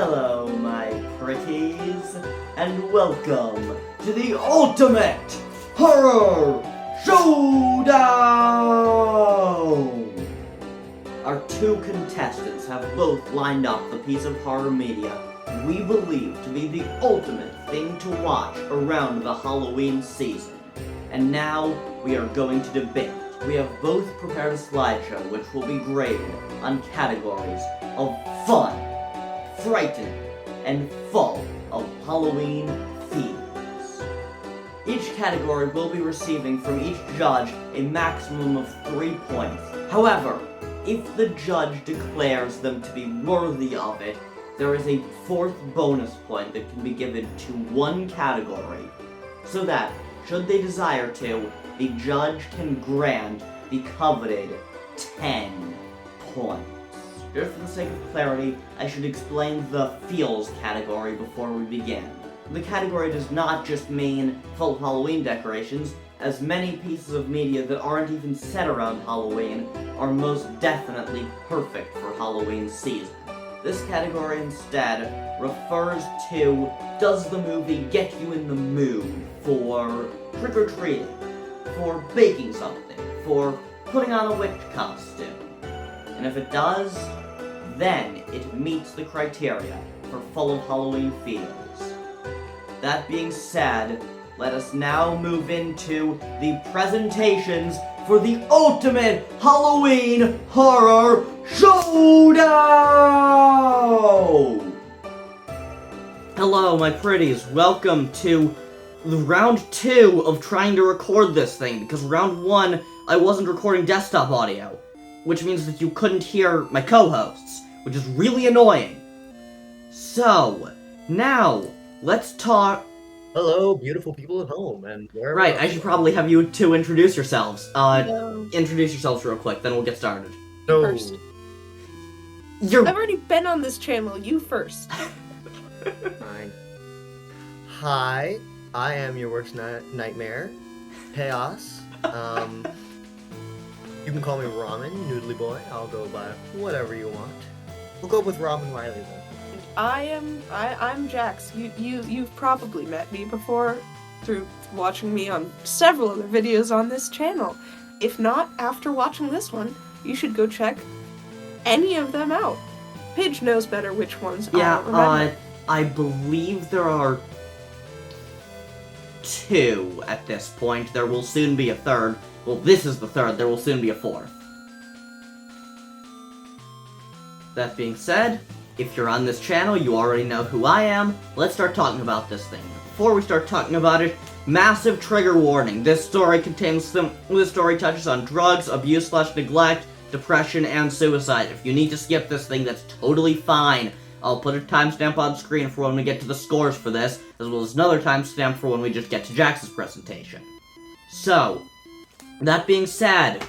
Hello, my pretties, and welcome to the ultimate horror showdown! Our two contestants have both lined up the piece of horror media we believe to be the ultimate thing to watch around the Halloween season. And now we are going to debate. We have both prepared a slideshow which will be graded on categories of fun, frightened, and full of Halloween themes. Each category will be receiving from each judge a maximum of 3 points. However, if the judge declares them to be worthy of it, there is a 4th bonus point that can be given to one category, so that, should they desire to, the judge can grant the coveted 10 points. Just for the sake of clarity, I should explain the feels category before we begin. The category does not just mean full Halloween decorations, as many pieces of media that aren't even set around Halloween are most definitely perfect for Halloween season. This category instead refers to, does the movie get you in the mood for trick-or-treating, for baking something, for putting on a witch costume? And if it does, then it meets the criteria for full of Halloween feels. That being said, let us now move into the presentations for the ultimate Halloween horror showdown! Hello, my pretties. Welcome to the round 2 of trying to record this thing, because round 1, I wasn't recording desktop audio, which means that you couldn't hear my co-hosts, which is really annoying. So, now, let's talk... Hello, beautiful people at home, and wherever. Right, I should probably have you two introduce yourselves. Introduce yourselves real quick, then we'll get started. No. First. I've already been on this channel, you first. Fine. Hi, I am your worst nightmare, Chaos. You can call me Ramen, Noodly Boy. I'll go by whatever you want. We'll go with Ramen Riley then. I'm Jax. You've probably met me before through watching me on several other videos on this channel. If not, after watching this one, you should go check any of them out. Pidge knows better which ones. Yeah, I believe there are 2 at this point. There will soon be a 3rd. Well, this is the 3rd. There will soon be a 4th. That being said, if you're on this channel, you already know who I am. Let's start talking about this thing. Before we start talking about it, massive trigger warning. This story touches on drugs, abuse/neglect, depression, and suicide. If you need to skip this thing, that's totally fine. I'll put a timestamp on screen for when we get to the scores for this, as well as another timestamp for when we just get to Jax's presentation. So, that being said,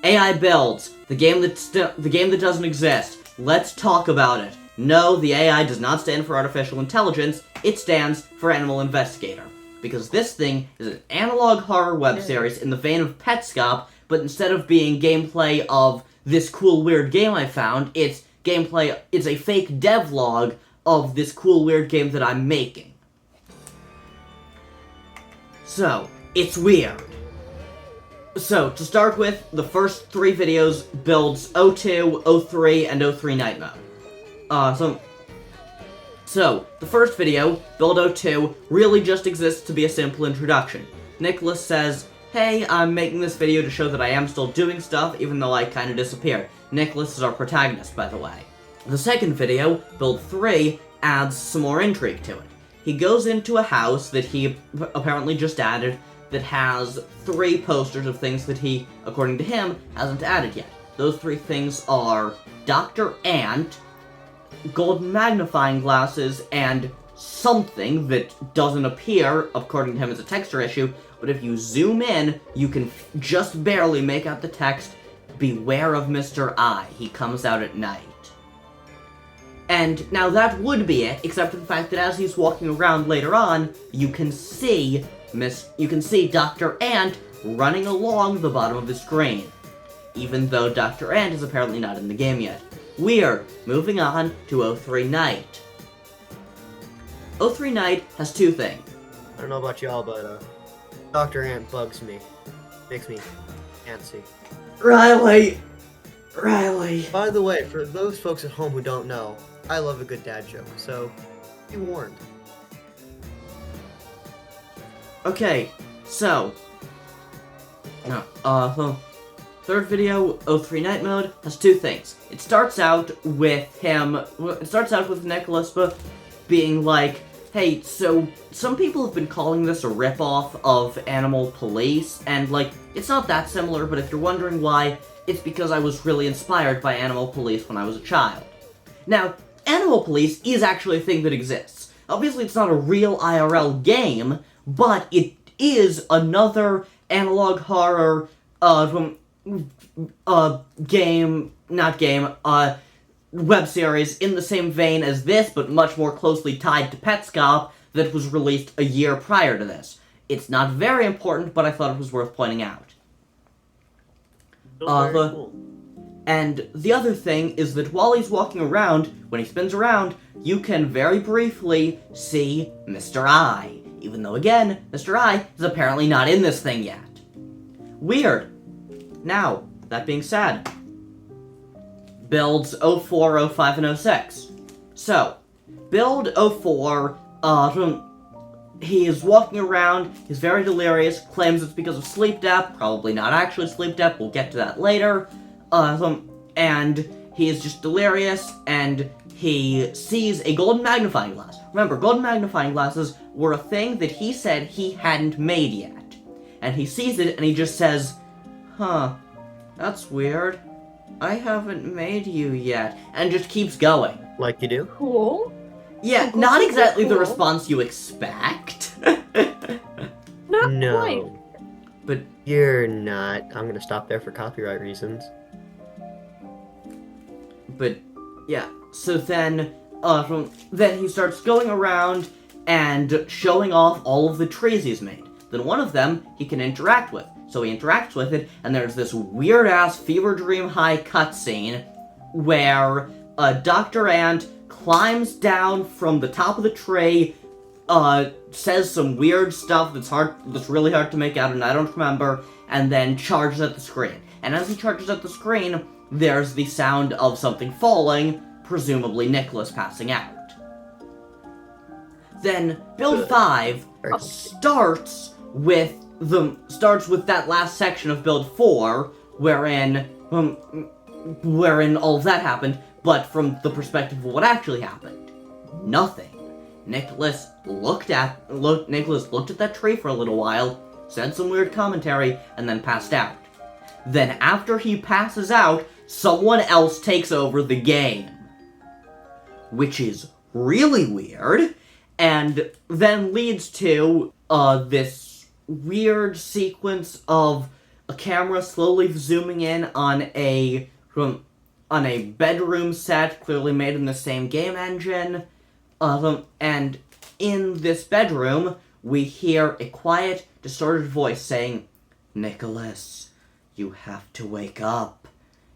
AI builds, the game that doesn't exist. Let's talk about it. No, the AI does not stand for artificial intelligence, it stands for Animal Investigator. Because this thing is an analog horror web series in the vein of Petscop, but instead of being gameplay of this cool weird game I found, it's a fake devlog of this cool weird game that I'm making. So, it's weird. So, to start with, the first 3 videos builds 02, 03, and 03 Night Mode. So, the first video, Build 02, really just exists to be a simple introduction. Nicholas says, hey, I'm making this video to show that I am still doing stuff, even though I kinda disappeared. Nicholas is our protagonist, by the way. The second video, Build 3, adds some more intrigue to it. He goes into a house that he apparently just added that has 3 posters of things that he, according to him, hasn't added yet. Those 3 things are Dr. Ant, golden magnifying glasses, and something that doesn't appear, according to him, as a texture issue, but if you zoom in, you can just barely make out the text, beware of Mr. I, he comes out at night. And now that would be it, except for the fact that as he's walking around later on, you can see Dr. Ant running along the bottom of the screen, even though Dr. Ant is apparently not in the game yet. Weird. Moving on to 03 Night. 03 Night has two things. I don't know about y'all, but Dr. Ant bugs me. Makes me antsy. Riley! By the way, for those folks at home who don't know, I love a good dad joke, so be warned. Okay, so third video, 03 Night Mode, has two things. It starts out with Nicholas being like, hey, so some people have been calling this a ripoff of Animal Police, and like, it's not that similar, but if you're wondering why, it's because I was really inspired by Animal Police when I was a child. Now, Animal Police is actually a thing that exists. Obviously, it's not a real IRL game, but it is another analog horror, web series in the same vein as this, but much more closely tied to Petscop, that was released a year prior to this. It's not very important, but I thought it was worth pointing out. Very cool. And the other thing is that while he's walking around, when he spins around, you can very briefly see Mr. I. Even though, again, Mr. I is apparently not in this thing yet. Weird. Now, that being said, builds 04, 05, and 06. So, build 04, he is walking around, he's very delirious, claims it's because of sleep debt, probably not actually sleep debt, we'll get to that later, and he is just delirious, and he sees a golden magnifying glass. Remember, golden magnifying glasses were a thing that he said he hadn't made yet. And he sees it, and he just says, huh, that's weird. I haven't made you yet. And just keeps going. Like you do? Cool. Yeah, Cool, not cool, exactly the cool. response you expect. Not No. quite. But You're not. I'm gonna stop there for copyright reasons. But, yeah. So then he starts going around and showing off all of the trees he's made. Then one of them he can interact with. So he interacts with it, and there's this weird-ass fever dream high cutscene where Dr. Ant climbs down from the top of the tree, says some weird stuff that's really hard to make out, and I don't remember, and then charges at the screen. And as he charges at the screen, there's the sound of something falling, presumably Nicholas passing out. Then Build 5 starts with that last section of Build 4, wherein all of that happened, but from the perspective of what actually happened. Nothing. Nicholas looked at that tree for a little while, said some weird commentary, and then passed out. Then after he passes out, someone else takes over the game. Which is really weird, and then leads to this weird sequence of a camera slowly zooming in on a bedroom set, clearly made in the same game engine, and in this bedroom, we hear a quiet, distorted voice saying, "Nicholas, you have to wake up.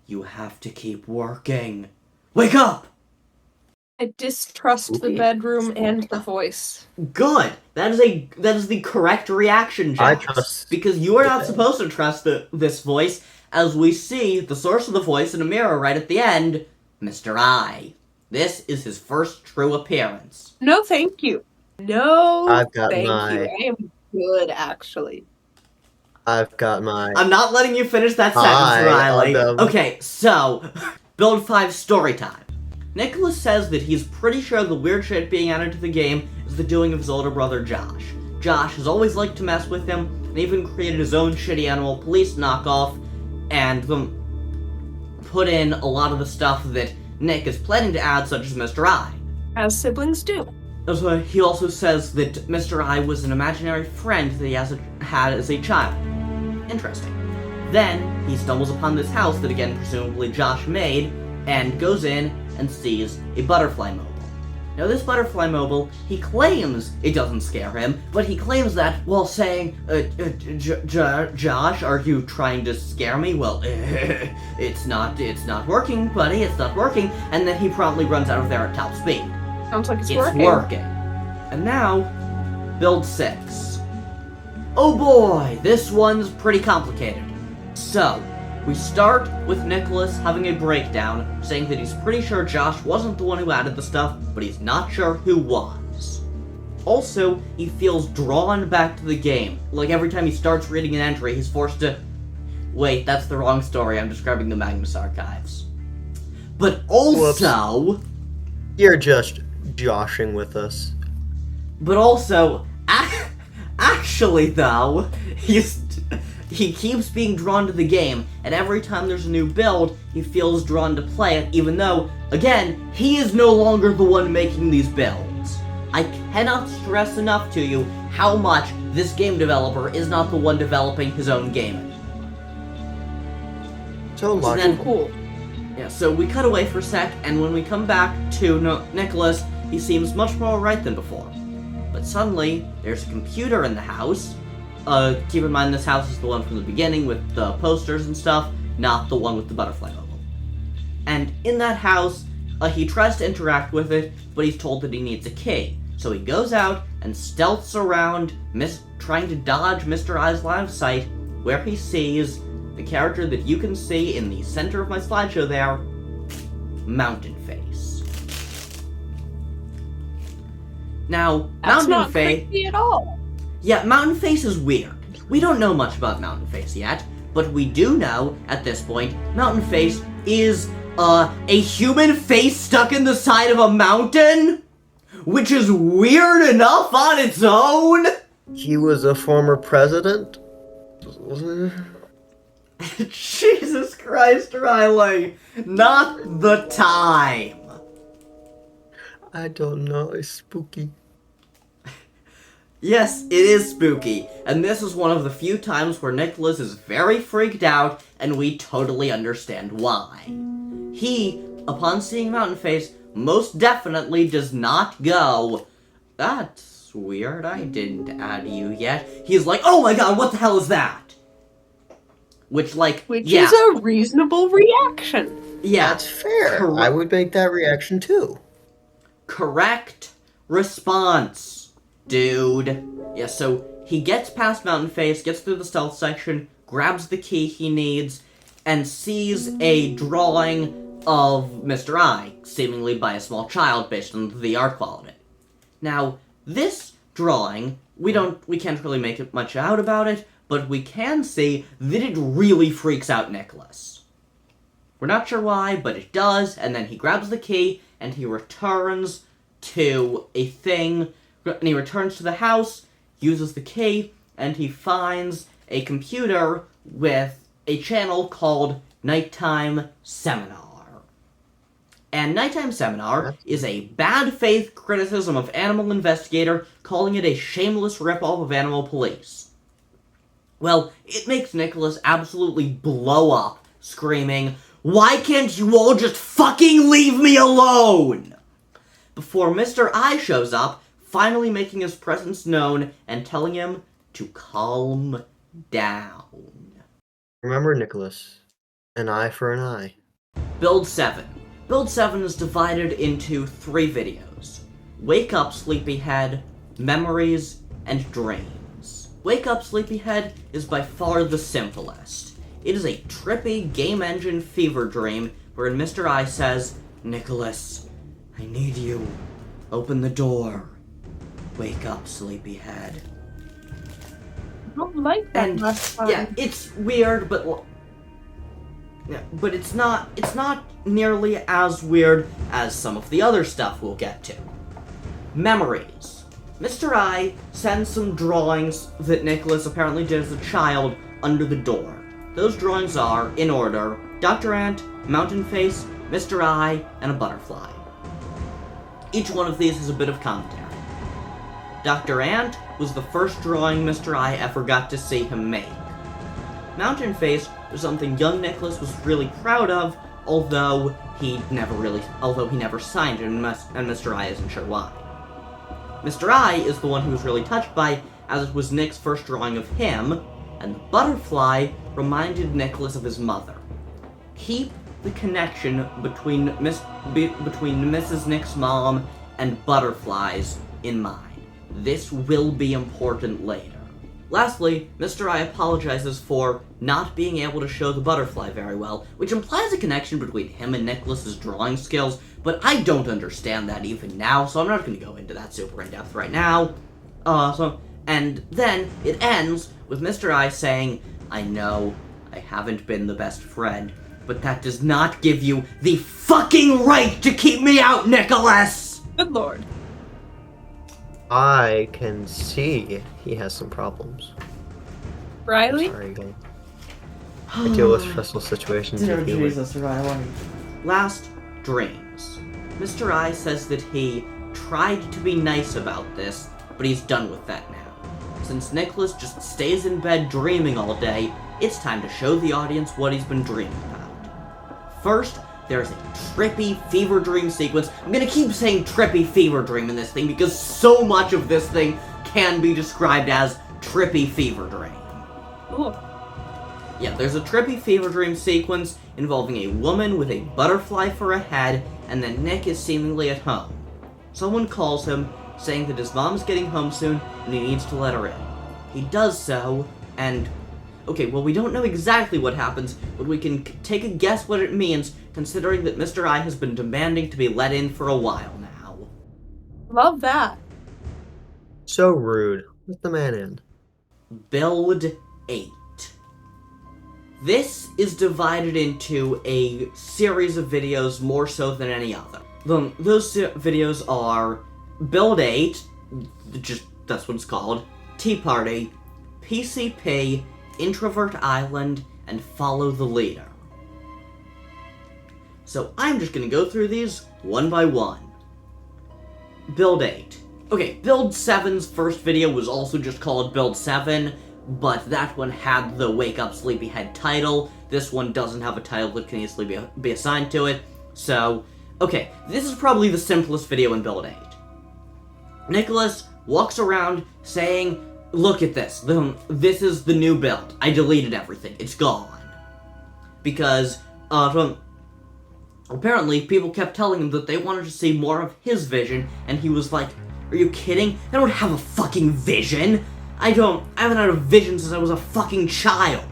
You have to keep working. Wake up!" I distrust the bedroom and the voice. Good. That is the correct reaction, Jax. I trust. Because you are not supposed to trust this voice, as we see the source of the voice in a mirror right at the end, Mr. I. This is his first true appearance. No, thank you. No, I've got thank my- you. I am good, actually. I've got my. I'm not letting you finish that sentence, Hi, Riley. Adam. Okay, so, Build 5 story time. Nicholas says that he's pretty sure the weird shit being added to the game is the doing of his older brother Josh. Josh has always liked to mess with him, and even created his own shitty Animal Police knockoff, and put in a lot of the stuff that Nick is planning to add, such as Mr. I. As siblings do. So he also says that Mr. I was an imaginary friend that he had as a child. Interesting. Then, he stumbles upon this house that, again, presumably Josh made, and goes in and sees a butterfly mobile. Now this butterfly mobile, he claims it doesn't scare him, but he claims that while saying, Josh, are you trying to scare me? Well, it's not working, buddy, it's not working, and then he promptly runs out of there at top speed. Sounds like it's It's working. working. And now, build 6. Oh boy, this one's pretty complicated. So, we start with Nicholas having a breakdown, saying that he's pretty sure Josh wasn't the one who added the stuff, but he's not sure who was. Also, he feels drawn back to the game. Like every time he starts reading an entry, he's forced to... Wait, that's the wrong story, I'm describing the Magnus Archives. But also... Whoops. You're just joshing with us. But also, actually though, he keeps being drawn to the game, and every time there's a new build, he feels drawn to play it, even though, again, he is no longer the one making these builds. I cannot stress enough to you how much this game developer is not the one developing his own game. So logical. Cool. Yeah, so we cut away for a sec, and when we come back to Nicholas, he seems much more right than before. But suddenly, there's a computer in the house. Keep in mind this house is the one from the beginning with the posters and stuff, not the one with the butterfly mobile. And in that house, he tries to interact with it, but he's told that he needs a key. So he goes out and stealths around, trying to dodge Mr. I's line of sight, where he sees the character that you can see in the center of my slideshow there, Mountain Face. Now, That's Mountain not Face... creepy at all. Yeah, Mountain Face is weird. We don't know much about Mountain Face yet, but we do know, at this point, Mountain Face is, a human face stuck in the side of a mountain? Which is weird enough on its own! He was a former president? Jesus Christ, Riley! Not the time! I don't know, it's spooky. Yes, it is spooky, and this is one of the few times where Nicholas is very freaked out, and we totally understand why. He, upon seeing Mountain Face, most definitely does not go, "That's weird, I didn't add you yet." He's like, "Oh my god, what the hell is that?" Which Which is a reasonable reaction. Yeah. That's fair. I would make that reaction too. Correct response, dude. Yeah, so he gets past Mountain Face, gets through the stealth section, grabs the key he needs, and sees a drawing of Mr. I, seemingly by a small child based on the art quality. Now, this drawing, we can't really make it much out about it, but we can see that it really freaks out Nicholas. We're not sure why, but it does, and then he grabs the key, and he returns to a thing, and he returns to the house, uses the key, and he finds a computer with a channel called Nighttime Seminar. And Nighttime Seminar is a bad faith criticism of Animal Investigator, calling it a shameless ripoff of Animal Police. Well, it makes Nicholas absolutely blow up, screaming, "Why can't you all just fucking leave me alone?" Before Mr. I shows up, finally making his presence known and telling him to calm down. Remember, Nicholas, an eye for an eye. Build 7. Build 7 is divided into 3 videos. Wake Up Sleepyhead, Memories, and Dreams. Wake Up Sleepyhead is by far the simplest. It is a trippy game engine fever dream wherein Mr. I says, "Nicholas, I need you. Open the door. Wake up, Sleepyhead." I don't like that And last time. yeah, it's weird, but it's not nearly as weird as some of the other stuff we'll get to. Memories. Mr. I sends some drawings that Nicholas apparently did as a child under the door. Those drawings are, in order, Dr. Ant, Mountain Face, Mr. I, and a butterfly. Each one of these has a bit of commentary. Dr. Ant was the first drawing Mr. I ever got to see him make. Mountain Face was something young Nicholas was really proud of, although although he never signed it, and Mr. I isn't sure why. Mr. I is the one who was really touched by, as it was Nick's first drawing of him, and the butterfly reminded Nicholas of his mother. Keep the connection between Mrs. Nick's mom and butterflies in mind. This will be important later. Lastly, Mr. I apologizes for not being able to show the butterfly very well, which implies a connection between him and Nicholas's drawing skills, but I don't understand that even now, so I'm not going to go into that super in depth right now. And then it ends with Mr. I saying, "I know I haven't been the best friend, but that does not give you the fucking right to keep me out, Nicholas!" Good lord. I can see he has some problems. Riley? Sorry, guys. I deal with stressful situations. Dear with you. Jesus, Riley. Last dreams. Mr. I says that he tried to be nice about this, but he's done with that now. Since Nicholas just stays in bed dreaming all day, it's time to show the audience what he's been dreaming about. First, there's a trippy fever dream sequence. I'm gonna keep saying trippy fever dream in this thing because so much of this thing can be described as trippy fever dream. Cool. Yeah, there's a trippy fever dream sequence involving a woman with a butterfly for a head, and then Nick is seemingly at home. Someone calls him, saying that his mom's getting home soon and he needs to let her in. He does so, and... okay, well, we don't know exactly what happens, but we can take a guess what it means, considering that Mr. I has been demanding to be let in for a while now. Love that. So rude. Let the man in. Build 8. This is divided into a series of videos more so than any other. Those videos are Build 8, that's what it's called, Tea Party, PCP, Introvert Island, and Follow the Leader. So I'm just gonna go through these one by one. Build 8. Okay, Build 7's first video was also just called Build 7, but that one had the Wake Up Sleepyhead title. This one doesn't have a title that can easily be assigned to it. So, okay, this is probably the simplest video in Build 8. Nicholas walks around saying, "Look at this. This is the new build. I deleted everything. It's gone." Because, apparently, people kept telling him that they wanted to see more of his vision, and he was like, "Are you kidding? I don't have a fucking vision. I haven't had a vision since I was a fucking child."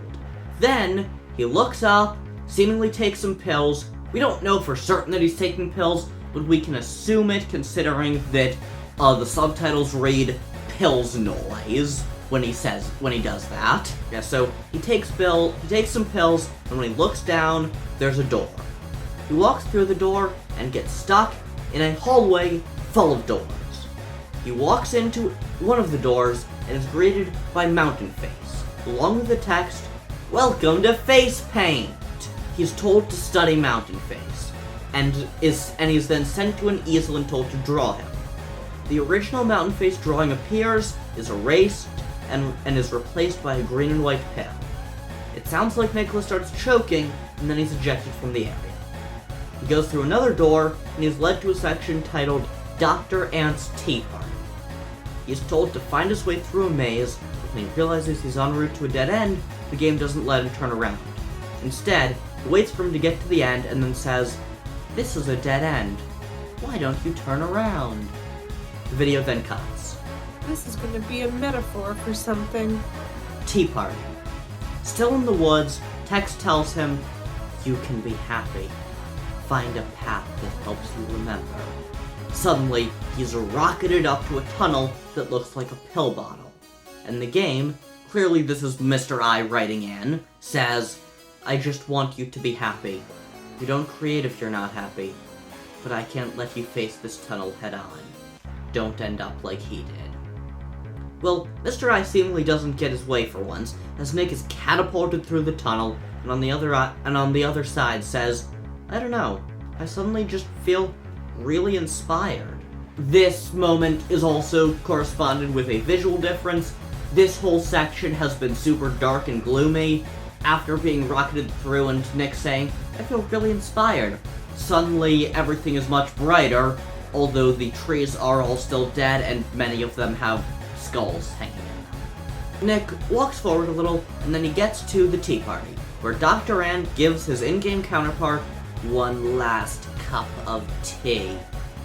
Then, he looks up, seemingly takes some pills. We don't know for certain that he's taking pills, but we can assume it considering that, the subtitles read pills noise when he does that. Yeah, so he takes some pills, and when he looks down, there's a door. He walks through the door and gets stuck in a hallway full of doors. He walks into one of the doors and is greeted by Mountain Face, along with the text, "Welcome to Face Paint." He's told to study Mountain Face, and he's then sent to an easel and told to draw him. The original Mountain Face drawing appears, is erased, and is replaced by a green and white pen. It sounds like Nicholas starts choking, and then he's ejected from the area. He goes through another door, and he's led to a section titled Dr. Ant's Tea Party. He's told to find his way through a maze, but when he realizes he's en route to a dead end, the game doesn't let him turn around. Instead, it waits for him to get to the end and then says, "This is a dead end. Why don't you turn around?" The video then cuts. This is gonna be a metaphor for something. Tea Party. Still in the woods, Tex tells him, "You can be happy. Find a path that helps you remember." Suddenly, he's rocketed up to a tunnel that looks like a pill bottle. And the game, clearly this is Mr. I writing in, says, "I just want you to be happy. You don't create if you're not happy, but I can't let you face this tunnel head on. Don't end up like he did." Well, Mr. I seemingly doesn't get his way for once, as Nick is catapulted through the tunnel, and on the other side says, "I don't know, I suddenly just feel really inspired." This moment is also corresponded with a visual difference. This whole section has been super dark and gloomy, after being rocketed through and Nick saying, "I feel really inspired." suddenly everything is much brighter, although the trees are all still dead and many of them have skulls hanging in them. Nick walks forward a little, and then he gets to the tea party, where Dr. Ant gives his in-game counterpart one last cup of tea.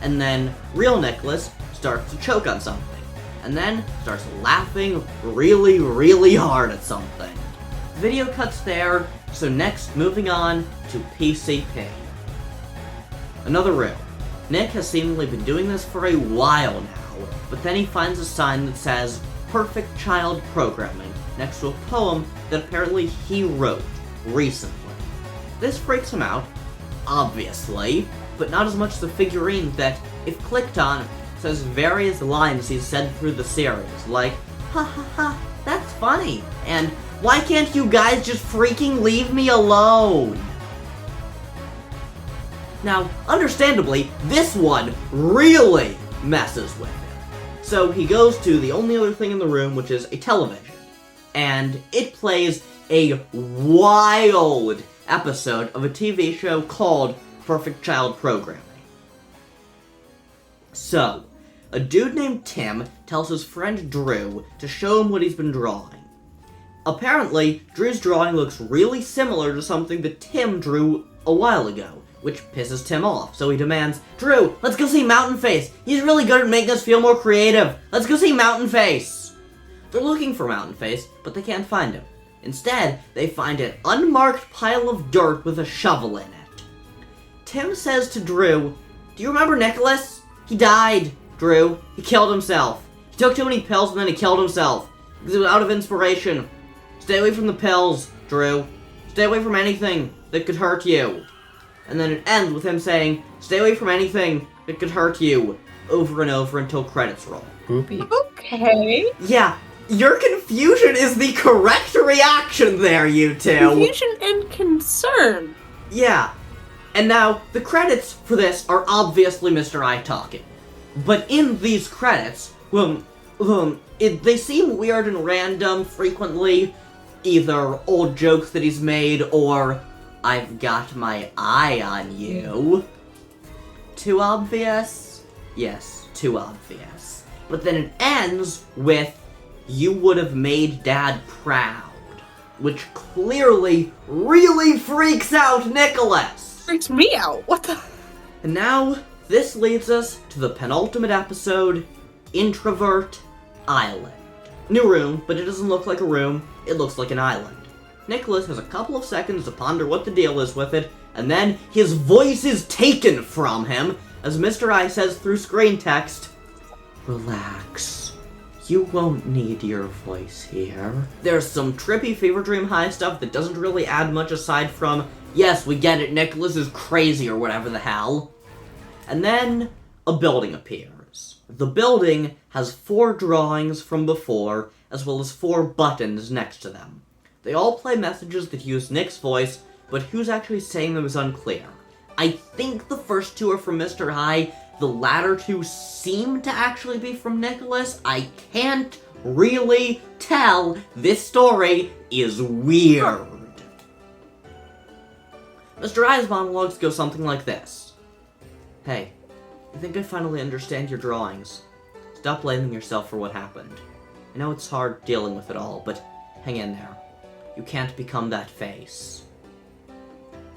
And then real Nicholas starts to choke on something, and then starts laughing really, really hard at something. Video cuts there, so next moving on to PCP. Another room. Nick has seemingly been doing this for a while now, but then he finds a sign that says Perfect Child Programming next to a poem that apparently he wrote recently. This freaks him out, obviously, but not as much as the figurine that, if clicked on, says various lines he's said through the series, like, ha ha ha, that's funny, and why can't you guys just freaking leave me alone? Now, understandably, this one really messes with him. So he goes to the only other thing in the room, which is a television, and it plays a wild episode of a TV show called Perfect Child Programming. So, a dude named Tim tells his friend Drew to show him what he's been drawing. Apparently, Drew's drawing looks really similar to something that Tim drew a while ago, which pisses Tim off, so he demands, Drew, let's go see Mountain Face! He's really good at making us feel more creative! Let's go see Mountain Face! They're looking for Mountain Face, but they can't find him. Instead, they find an unmarked pile of dirt with a shovel in it. Tim says to Drew, do you remember Nicholas? He died, Drew. He killed himself. He took too many pills and then he killed himself. Because he was out of inspiration. Stay away from the pills, Drew. Stay away from anything that could hurt you. And then it ends with him saying, stay away from anything that could hurt you, over and over until credits roll. Groupie. Okay. Yeah, your confusion is the correct reaction there, you two. Confusion and concern. Yeah. And now, the credits for this are obviously Mr. I talking. But in these credits, they seem weird and random frequently. Either old jokes that he's made, or I've got my eye on you. Too obvious? Yes, too obvious. But then it ends with, you would have made Dad proud. Which clearly really freaks out Nicholas! Freaks me out. What the? And now, this leads us to the penultimate episode, Introvert Island. New room, but it doesn't look like a room, it looks like an island. Nicholas has a couple of seconds to ponder what the deal is with it, and then his voice is taken from him, as Mr. I says through screen text, relax. You won't need your voice here. There's some trippy Fever Dream High stuff that doesn't really add much aside from, yes, we get it, Nicholas is crazy or whatever the hell. And then, a building appears. The building has 4 drawings from before, as well as 4 buttons next to them. They all play messages that use Nick's voice, but who's actually saying them is unclear. I think the first 2 are from Mr. High, the latter 2 seem to actually be from Nicholas. I can't really tell. This story is weird. Mr. I's monologues go something like this. Hey, I think I finally understand your drawings. Stop blaming yourself for what happened. I know it's hard dealing with it all, but hang in there. You can't become that face.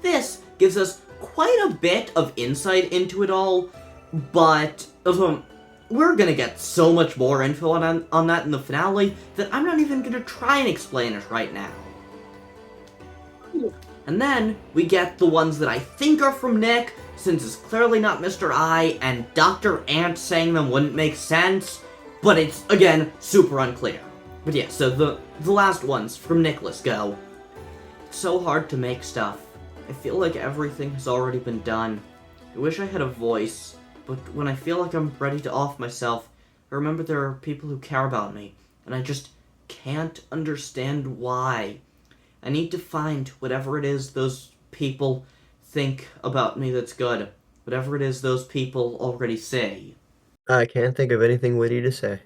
This gives us quite a bit of insight into it all, but we're gonna get so much more info on that in the finale that I'm not even gonna try and explain it right now. And then we get the ones that I think are from Nick, since it's clearly not Mr. I, and Dr. Ant saying them wouldn't make sense, but it's, again, super unclear. But yeah, so the last ones from Nicholas go. It's so hard to make stuff. I feel like everything has already been done. I wish I had a voice, but when I feel like I'm ready to off myself, I remember there are people who care about me, and I just can't understand why. I need to find whatever it is those people think about me that's good. Whatever it is those people already say. I can't think of anything witty to say.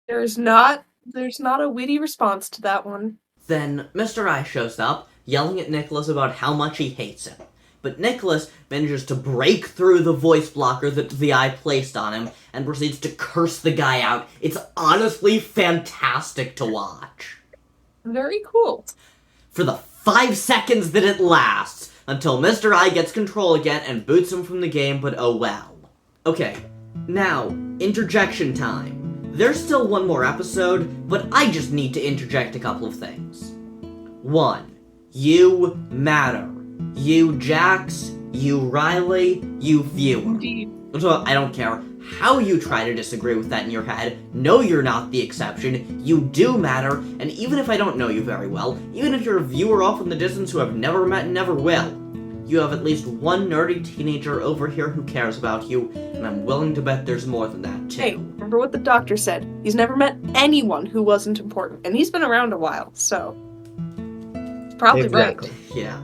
There's not a witty response to that one. Then Mr. I shows up, yelling at Nicholas about how much he hates him. but Nicholas manages to break through the voice blocker that the eye placed on him and proceeds to curse the guy out. It's honestly fantastic to watch. Very cool. For the 5 seconds that it lasts, until Mr. I gets control again and boots him from the game, but oh well. Okay, now, interjection time. There's still one more episode, but I just need to interject a couple of things. 1. You matter. You Jax, you Riley, you viewer. Indeed. So I don't care how you try to disagree with that in your head. No, you're not the exception. You do matter, and even if I don't know you very well, even if you're a viewer off in the distance who I've never met and never will, you have at least one nerdy teenager over here who cares about you, and I'm willing to bet there's more than that, too. Hey, remember what the doctor said. He's never met anyone who wasn't important, and he's been around a while, so... He's probably Exactly. right. Yeah.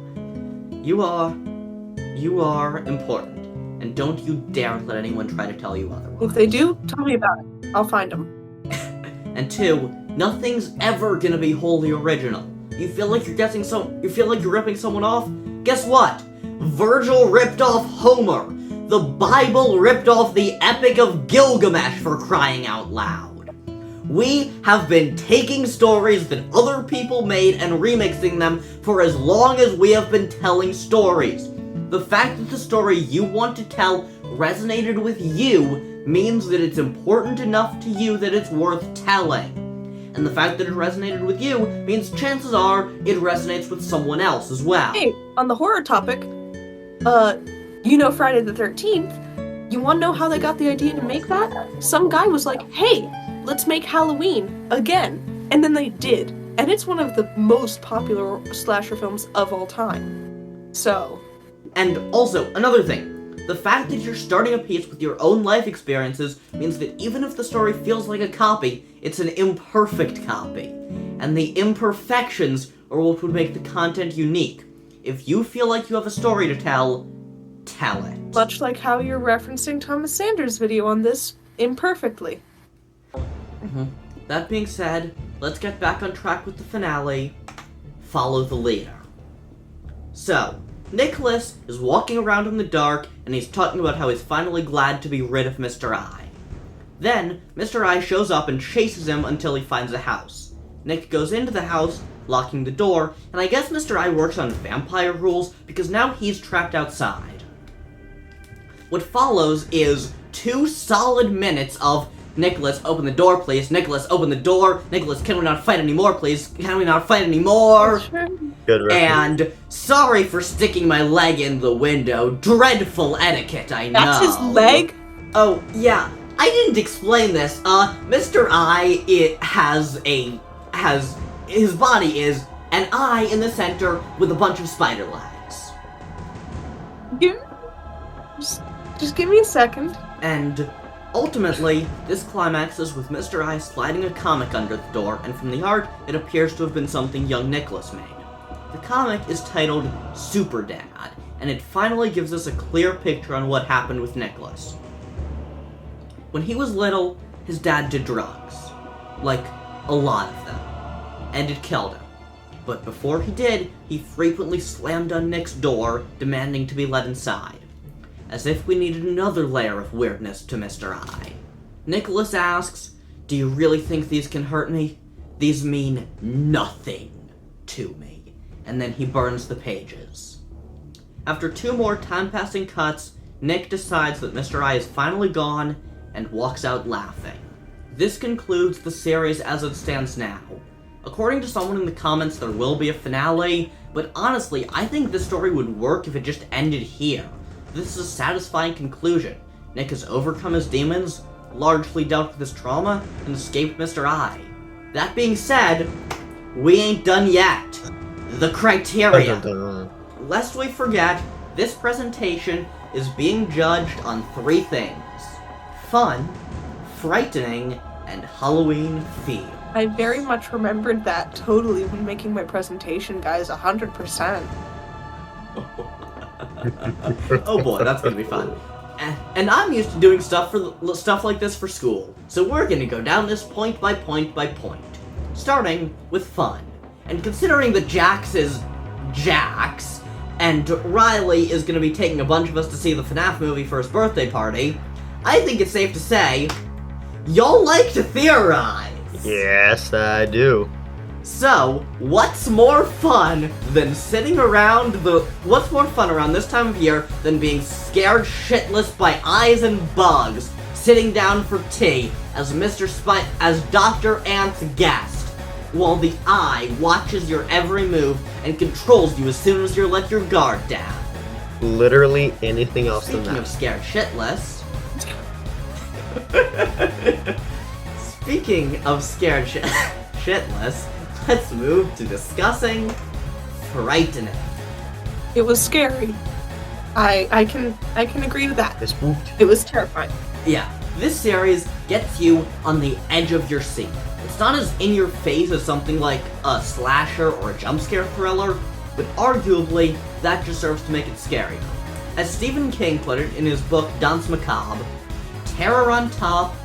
You are important, and don't you dare let anyone try to tell you otherwise. If they do, tell me about it. I'll find them. And 2, nothing's ever gonna be wholly original. You feel like you're ripping someone off? Guess what? Virgil ripped off Homer. The Bible ripped off the Epic of Gilgamesh, for crying out loud. We have been taking stories that other people made and remixing them for as long as we have been telling stories. The fact that the story you want to tell resonated with you means that it's important enough to you that it's worth telling. And the fact that it resonated with you means chances are it resonates with someone else as well. Hey, on the horror topic, you know Friday the 13th? You wanna know how they got the idea to make that? Some guy was like, hey, let's make Halloween again. And then they did. And it's one of the most popular slasher films of all time. So... And also, another thing. The fact that you're starting a piece with your own life experiences means that even if the story feels like a copy, it's an imperfect copy. And the imperfections are what would make the content unique. If you feel like you have a story to tell it. Much like how you're referencing Thomas Sanders' video on this imperfectly. That being said, let's get back on track with the finale. Follow the leader. So, Nicholas is walking around in the dark, and he's talking about how he's finally glad to be rid of Mr. I. Then, Mr. I shows up and chases him until he finds a house. Nick goes into the house, locking the door, and I guess Mr. I works on vampire rules because now he's trapped outside. What follows is 2 solid minutes of Nicholas, open the door, please. Nicholas, open the door. Nicholas, can we not fight anymore, please? Can we not fight anymore? Sure. Good reference. And sorry for sticking my leg in the window. Dreadful etiquette, I know. That's his leg? Oh, yeah. I didn't explain this. Mr. I, his body is an eye in the center with a bunch of spider legs. Just give me a second. And ultimately, this climaxes with Mr. I sliding a comic under the door, and from the art, it appears to have been something young Nicholas made. The comic is titled Super Dad, and it finally gives us a clear picture on what happened with Nicholas. When he was little, his dad did drugs. Like, a lot of them. And it killed him. But before he did, he frequently slammed on Nick's door, demanding to be let inside. As if we needed another layer of weirdness to Mr. I. Nicholas asks, do you really think these can hurt me? These mean nothing to me. And then he burns the pages. After 2 more time-passing cuts, Nick decides that Mr. I is finally gone and walks out laughing. This concludes the series as it stands now. According to someone in the comments, there will be a finale, but honestly, I think this story would work if it just ended here. This is a satisfying conclusion. Nick has overcome his demons, largely dealt with his trauma, and escaped Mr. I. That being said, we ain't done yet. The criteria. Lest we forget, this presentation is being judged on 3 things. Fun, frightening, and Halloween theme. I very much remembered that totally when making my presentation, guys, 100%. Oh boy, that's gonna be fun. And I'm used to doing stuff like this for school, so we're gonna go down this point by point by point. Starting with fun. And considering that Jax is Jax, and Riley is going to be taking a bunch of us to see the FNAF movie for his birthday party, I think it's safe to say, y'all like to theorize. Yes, I do. So, what's more fun than sitting around what's more fun around this time of year than being scared shitless by eyes and bugs, sitting down for tea as as Dr. Ant's guest, while the eye watches your every move and controls you as soon as you let your guard down. Literally anything else than Speaking that. of scared shitless. Speaking of scared shitless, let's move to discussing frightening. It was scary. I can agree to that. It spooked. It was terrifying. Yeah, this series gets you on the edge of your seat. It's not as in your face as something like a slasher or a jump scare thriller, but arguably that just serves to make it scarier. As Stephen King put it in his book Danse Macabre, terror on top,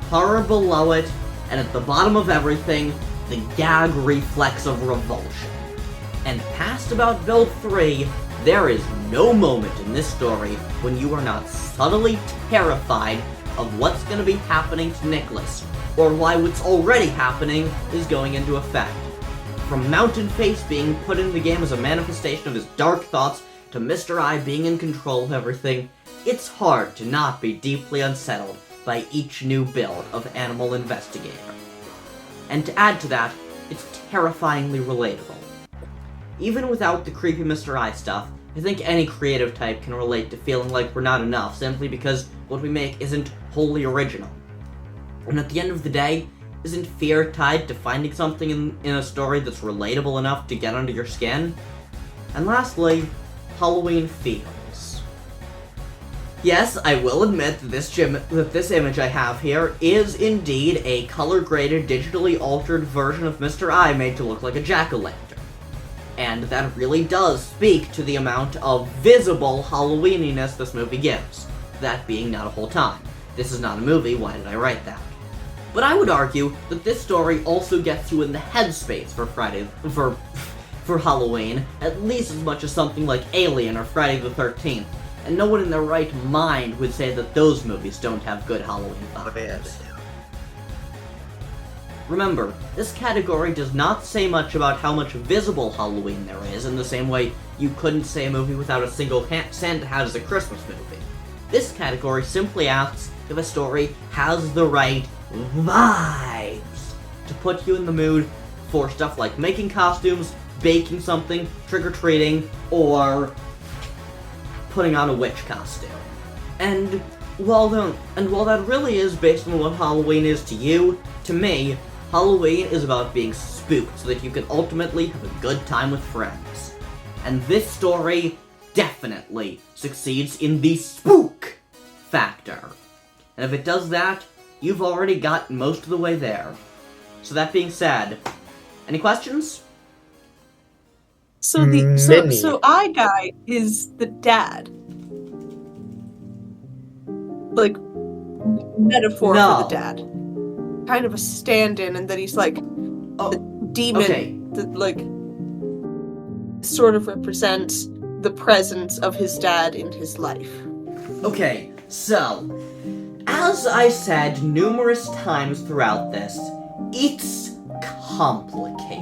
horror below it, and at the bottom of everything, the gag reflex of revulsion. And past about Bill 3, there is no moment in this story when you are not subtly terrified of what's going to be happening to Nicholas, or why what's already happening is going into effect. From Mountain Face being put in the game as a manifestation of his dark thoughts, to Mr. I being in control of everything, it's hard to not be deeply unsettled by each new build of Animal Investigator. And to add to that, it's terrifyingly relatable. Even without the creepy Mr. I stuff, I think any creative type can relate to feeling like we're not enough simply because what we make isn't wholly original. And at the end of the day, isn't fear tied to finding something in a story that's relatable enough to get under your skin? And lastly, Halloween feels. Yes, I will admit that this image I have here is indeed a color-graded, digitally altered version of Mr. I made to look like a jack-o'-lantern. And that really does speak to the amount of visible Halloweeniness this movie gives. That being not a whole time. This is not a movie, why did I write that? But I would argue that this story also gets you in the headspace for Halloween, at least as much as something like Alien or Friday the 13th. And no one in their right mind would say that those movies don't have good Halloween vibes. Yes. Remember, this category does not say much about how much visible Halloween there is, in the same way you couldn't say a movie without a single Santa hat as a Christmas movie. This category simply asks if a story has the right vibes to put you in the mood for stuff like making costumes, baking something, trick-or-treating, or putting on a witch costume. And while that really is based on what Halloween is to you, to me, Halloween is about being spooked so that you can ultimately have a good time with friends. And this story definitely succeeds in the spook factor. And if it does that, you've already got most of the way there. So that being said, any questions? So I guy is the dad. Like metaphor for the dad. Kind of a stand-in, and that he's like a demon that like sort of represents the presence of his dad in his life. Okay, so as I said numerous times throughout this, it's complicated.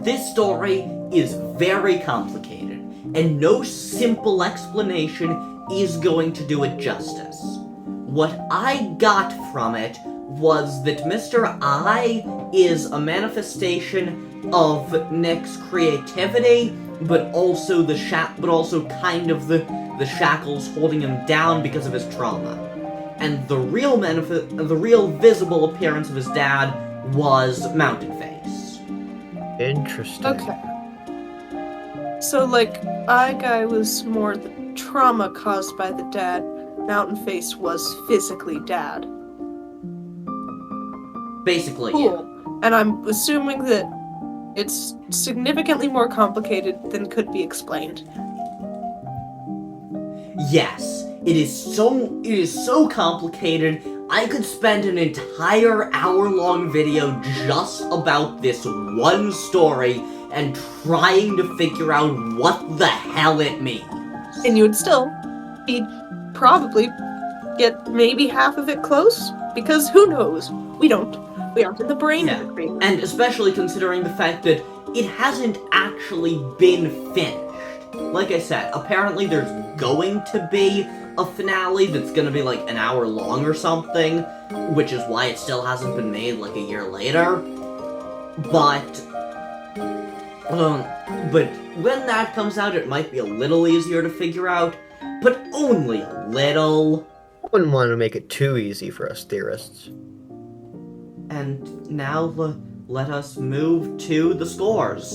This story is very complicated, and no simple explanation is going to do it justice. What I got from it was that Mr. I is a manifestation of Nick's creativity, but also kind of the shackles holding him down because of his trauma. And the real visible appearance of his dad was Mountain Face. Interesting. Okay. So, like, I guy was more the trauma caused by the dad. Mountain Face was physically dad. Basically, Cool. yeah. And I'm assuming that it's significantly more complicated than could be explained. Yes, it is so complicated. I could spend an entire hour-long video just about this one story, and trying to figure out what the hell it means. And you would still be probably get maybe half of it close, because who knows? We aren't in the brain of the creator. And especially considering the fact that it hasn't actually been finished. Like I said, apparently there's going to be a finale that's gonna be like an hour long or something, which is why it still hasn't been made like a year later. But when that comes out, it might be a little easier to figure out, but only a little. I wouldn't want to make it too easy for us theorists. And now let us move to the scores.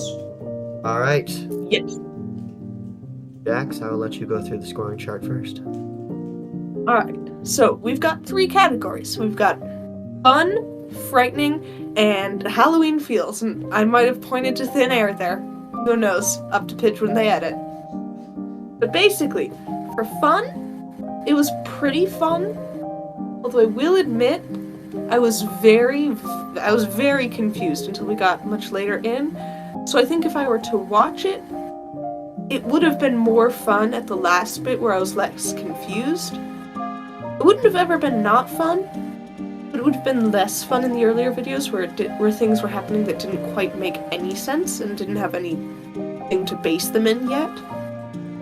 Alright. Yes. Jax, I will let you go through the scoring chart first. Alright, so we've got 3 categories. We've got fun, frightening, and Halloween feels. And I might have pointed to thin air there. Who knows? Up to pitch when they edit. But basically, for fun, it was pretty fun. Although I will admit, I was very confused until we got much later in. So I think if I were to watch it, it would have been more fun at the last bit where I was less confused. It wouldn't have ever been not fun, but it would have been less fun in the earlier videos where things were happening that didn't quite make any sense and didn't have anything to base them in yet.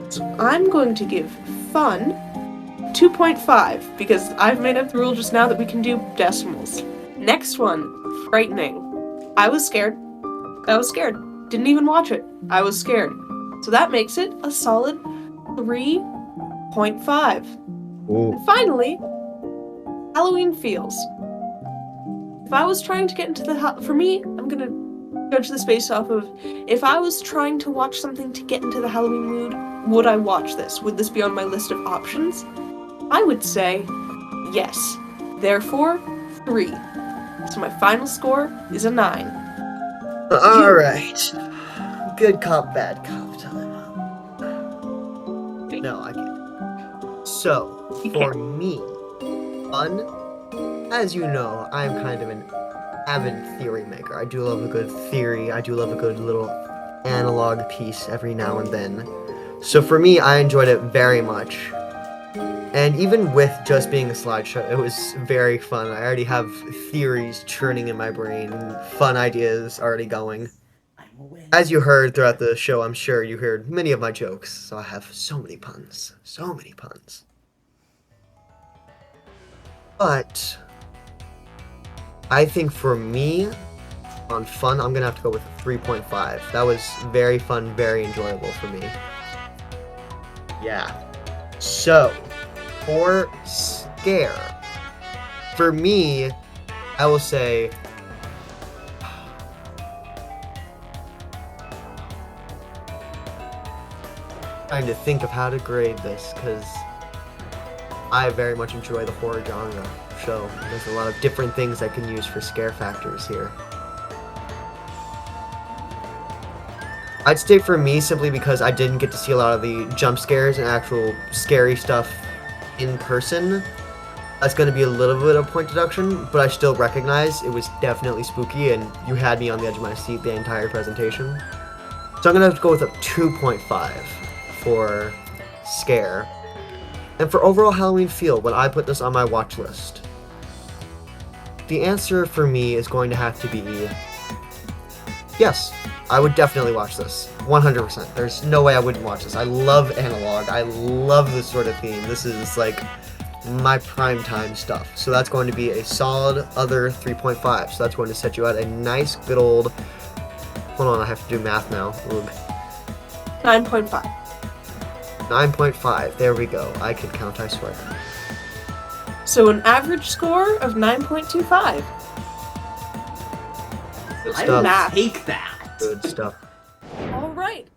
So I'm going to give fun 2.5, because I've made up the rule just now that we can do decimals. Next one, frightening. I was scared. Didn't even watch it. I was scared. So that makes it a solid 3.5. Ooh. And finally, Halloween feels. If I was trying to get into for me, I'm gonna judge this based off of, if I was trying to watch something to get into the Halloween mood, would I watch this? Would this be on my list of options? I would say yes. Therefore, 3. So my final score is a 9. Alright. Good cop, bad cop time. No, I can't. So, for me, fun, as you know, I'm kind of an avid theory maker. I do love a good theory. I do love a good little analog piece every now and then. So for me, I enjoyed it very much. And even with just being a slideshow, it was very fun. I already have theories churning in my brain, fun ideas already going. As you heard throughout the show, I'm sure you heard many of my jokes, so I have so many puns. So many puns. But I think for me, on fun, I'm gonna have to go with a 3.5. That was very fun, very enjoyable for me. Yeah. So, for scare, for me, I will say trying to think of how to grade this, because I very much enjoy the horror genre show. There's a lot of different things I can use for scare factors here. I'd say for me, simply because I didn't get to see a lot of the jump scares and actual scary stuff in person, that's going to be a little bit of point deduction, but I still recognize it was definitely spooky and you had me on the edge of my seat the entire presentation. So I'm going to have to go with a 2.5 for scare. And for overall Halloween feel, when I put this on my watch list, the answer for me is going to have to be yes. I would definitely watch this. 100%. There's no way I wouldn't watch this. I love analog. I love this sort of theme. This is like my prime time stuff. So that's going to be a solid other 3.5. So that's going to set you at a nice good old... Hold on, I have to do math now. Oog. 9.5. 9.5. There we go. I can count, I swear. So an average score of 9.25. I stuff. will take that. Good stuff. All right.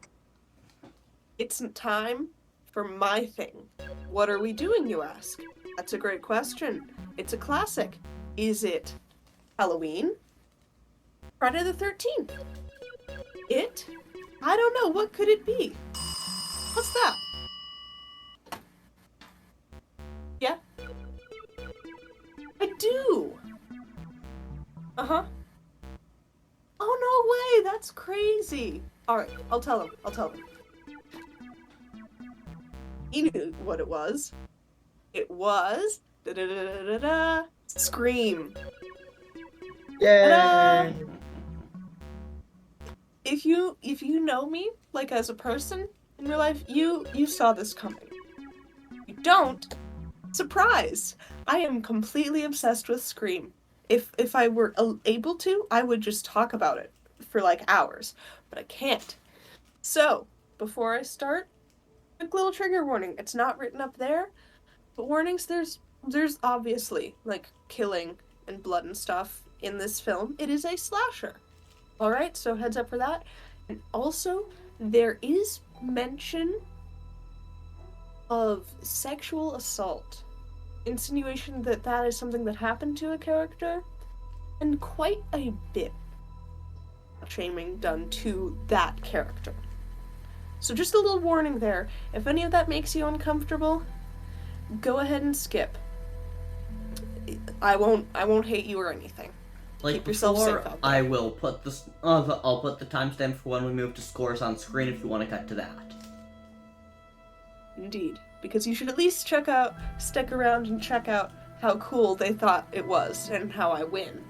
It's time for my thing. What are we doing, you ask? That's a great question. It's a classic. Is it Halloween? Friday the 13th? It? I don't know. What could it be? What's that? Yeah? I do. Uh-huh. Oh, no way. That's crazy. Alright, I'll tell him. He knew what it was. It was... da-da-da-da-da-da, Scream. Yay! Ta-da! If you know me, like as a person in real life, you saw this coming. You don't? Surprise! I am completely obsessed with Scream. If I were able to, I would just talk about it for like hours, but I can't. So, before I start, quick little trigger warning. It's not written up there, but warnings, there's obviously like killing and blood and stuff in this film. It is a slasher. Alright, so heads up for that. And also, there is mention of sexual assault. Insinuation that that is something that happened to a character, and quite a bit of shaming done to that character. So just a little warning there. If any of that makes you uncomfortable, go ahead and skip. I won't hate you or anything. Like Keep yourself before, safe out there. I will put this. I'll put the timestamp for when we move to scores on screen if you want to cut to that. Indeed. Because you should at least stick around and check out how cool they thought it was and how I win.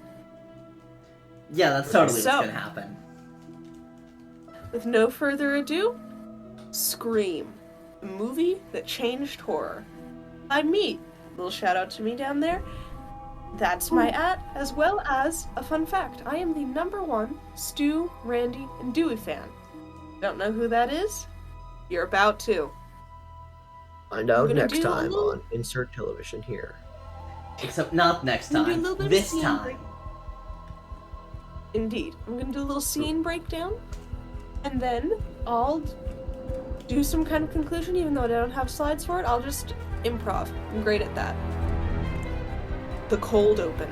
Yeah, that's totally So- what's gonna happen. With no further ado, Scream, a movie that changed horror. By me. Little shout out to me down there. That's my as well as a fun fact. I am the #1 Stu, Randy, and Dewey fan. Don't know who that is? You're about to. Find out gonna next do a time little- on Insert Television here. Except not next I'm gonna do a time. little bit of This scene time. break- Indeed. I'm gonna do a little scene breakdown, and then I'll do some kind of conclusion, even though I don't have slides for it. I'll just improv. I'm great at that. The cold open.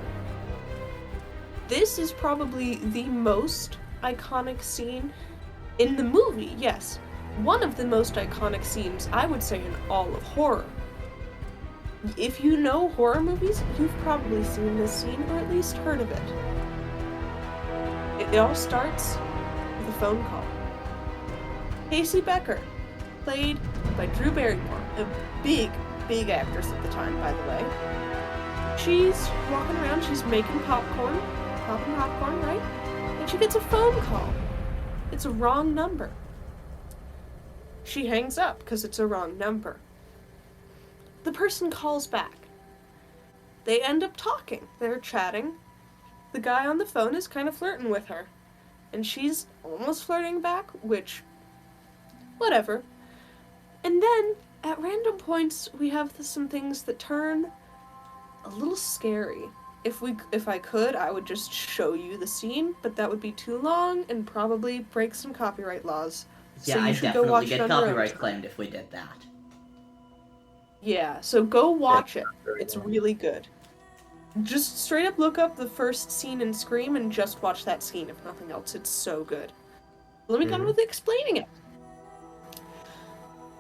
This is probably the most iconic scene in the movie, yes. One of the most iconic scenes, I would say, in all of horror. If you know horror movies, you've probably seen this scene or at least heard of it. It all starts with a phone call. Casey Becker, played by Drew Barrymore, a big actress at the time, by the way. She's walking around, she's making popping popcorn, right? And she gets a phone call. It's a wrong number. She hangs up because it's a wrong number. The person calls back. They end up talking. They're chatting. The guy on the phone is kind of flirting with her. And she's almost flirting back, which, whatever. And then, at random points, we have some things that turn a little scary. If I could, I would just show you the scene, but that would be too long and probably break some copyright laws. Yeah, So you I'd should go definitely watch it get on your own copyright time. claimed if we did that. Yeah, so go watch it. Very It's well. really good. Just straight up look up the first scene in Scream and just watch that scene, if nothing else. It's so good. Let me get on with explaining it.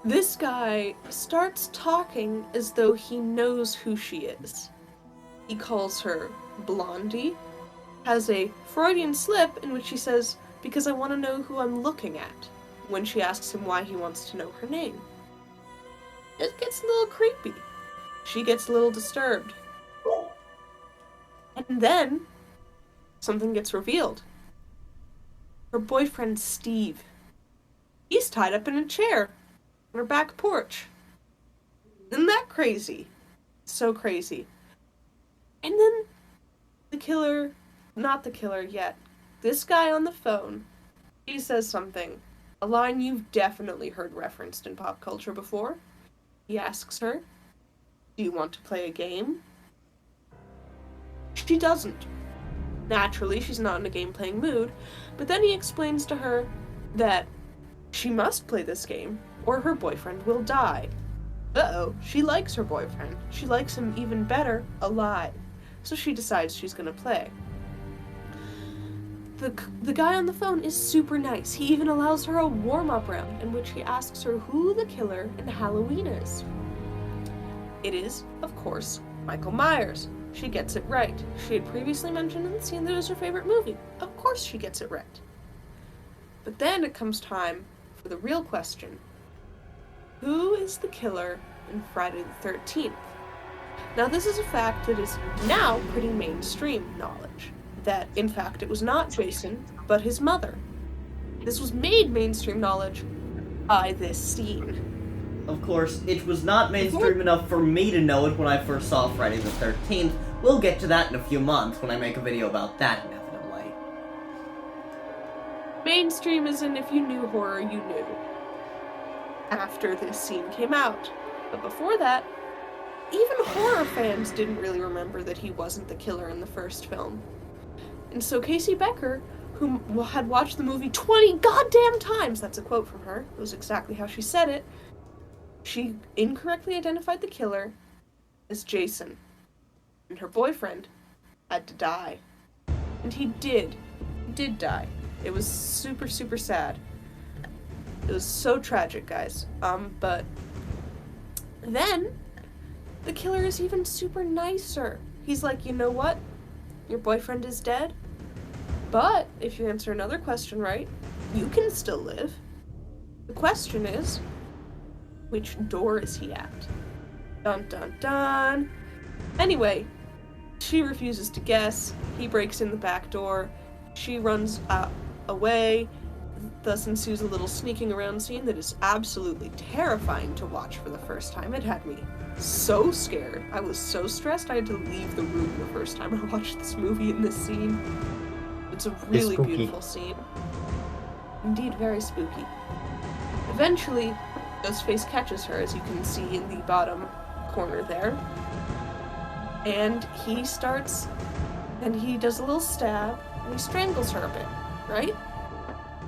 This guy starts talking as though he knows who she is. He calls her Blondie, has a Freudian slip in which he says, "Because I want to know who I'm looking at," when she asks him why he wants to know her name. It gets a little creepy. She gets a little disturbed. And then, something gets revealed. Her boyfriend, Steve. He's tied up in a chair on her back porch. Isn't that crazy? So crazy. And then, not the killer yet, this guy on the phone, he says something, a line you've definitely heard referenced in pop culture before. He asks her, "Do you want to play a game?" She doesn't. Naturally, she's not in a game-playing mood, but then he explains to her that she must play this game, or her boyfriend will die. Uh-oh, she likes her boyfriend. She likes him even better alive. So she decides she's gonna play. The guy on the phone is super nice. He even allows her a warm-up round in which he asks her who the killer in Halloween is. It is, of course, Michael Myers. She gets it right. She had previously mentioned in the scene that it was her favorite movie. Of course she gets it right. But then it comes time for the real question. Who is the killer in Friday the 13th? Now, this is a fact that is now pretty mainstream knowledge. That, in fact, it was not Jason, but his mother. This was made mainstream knowledge by this scene. Of course, it was not mainstream enough for me to know it when I first saw Friday the 13th. We'll get to that in a few months when I make a video about that, inevitably. Mainstream as in if you knew horror, you knew. After this scene came out. But before that, even horror fans didn't really remember that he wasn't the killer in the first film. And so Casey Becker, who had watched the movie 20 goddamn times, that's a quote from her, it was exactly how she said it, she incorrectly identified the killer as Jason. And her boyfriend had to die. And he did die. It was super, super sad. It was so tragic, guys. But then the killer is even super nicer. He's like, you know what? Your boyfriend is dead, but if you answer another question right, you can still live. The question is, which door is he at? Dun dun dun. Anyway, she refuses to guess. He breaks in the back door. She runs away. Thus ensues a little sneaking around scene that is absolutely terrifying to watch for the first time. It had me so scared. I was so stressed I had to leave the room the first time I watched this movie in this scene. It's a really beautiful scene. Indeed, very spooky. Eventually, Ghostface catches her, as you can see in the bottom corner there. And he does a little stab, and he strangles her a bit, right?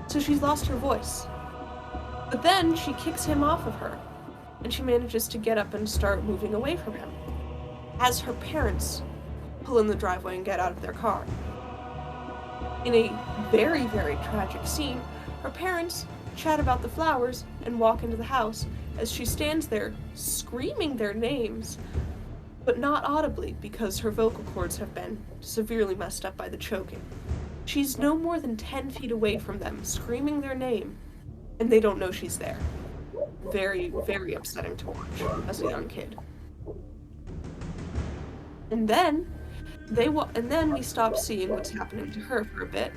So she's lost her voice. But then she kicks him off of her, and she manages to get up and start moving away from him, as her parents pull in the driveway and get out of their car. In a very, very tragic scene, her parents chat about the flowers and walk into the house as she stands there screaming their names, but not audibly because her vocal cords have been severely messed up by the choking. She's no more than 10 feet away from them, screaming their name, and they don't know she's there. Very, very upsetting to watch as a young kid. And then we stop seeing what's happening to her for a bit.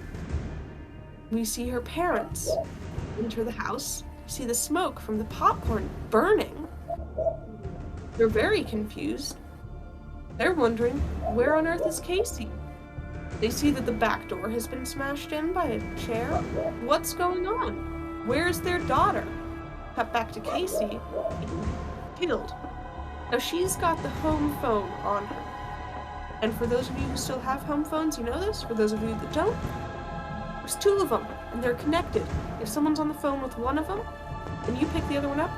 We see her parents enter the house, see the smoke from the popcorn burning. They're very confused. They're wondering, where on earth is Casey? They see that the back door has been smashed in by a chair. What's going on? Where's their daughter? Cut back to Casey, killed. Now she's got the home phone on her. And for those of you who still have home phones, you know this. For those of you that don't, there's two of them, and they're connected. If someone's on the phone with one of them, and you pick the other one up,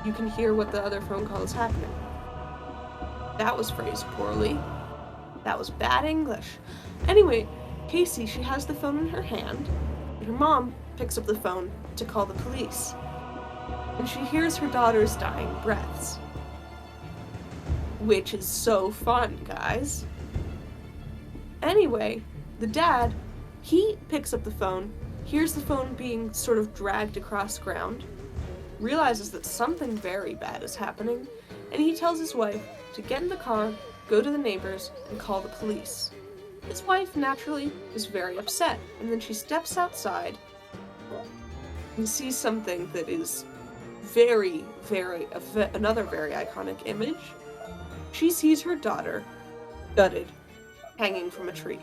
you can hear what the other phone call is happening. That was phrased poorly. That was bad English. Anyway, Casey, she has the phone in her hand, and her mom picks up the phone to call the police. And she hears her daughter's dying breaths. Which is so fun, guys. Anyway, the dad, he picks up the phone, hears the phone being sort of dragged across ground, realizes that something very bad is happening, and he tells his wife to get in the car, go to the neighbors, and call the police. His wife, naturally, is very upset, and then she steps outside and sees something that is very, very, another very iconic image. She sees her daughter, gutted, hanging from a tree.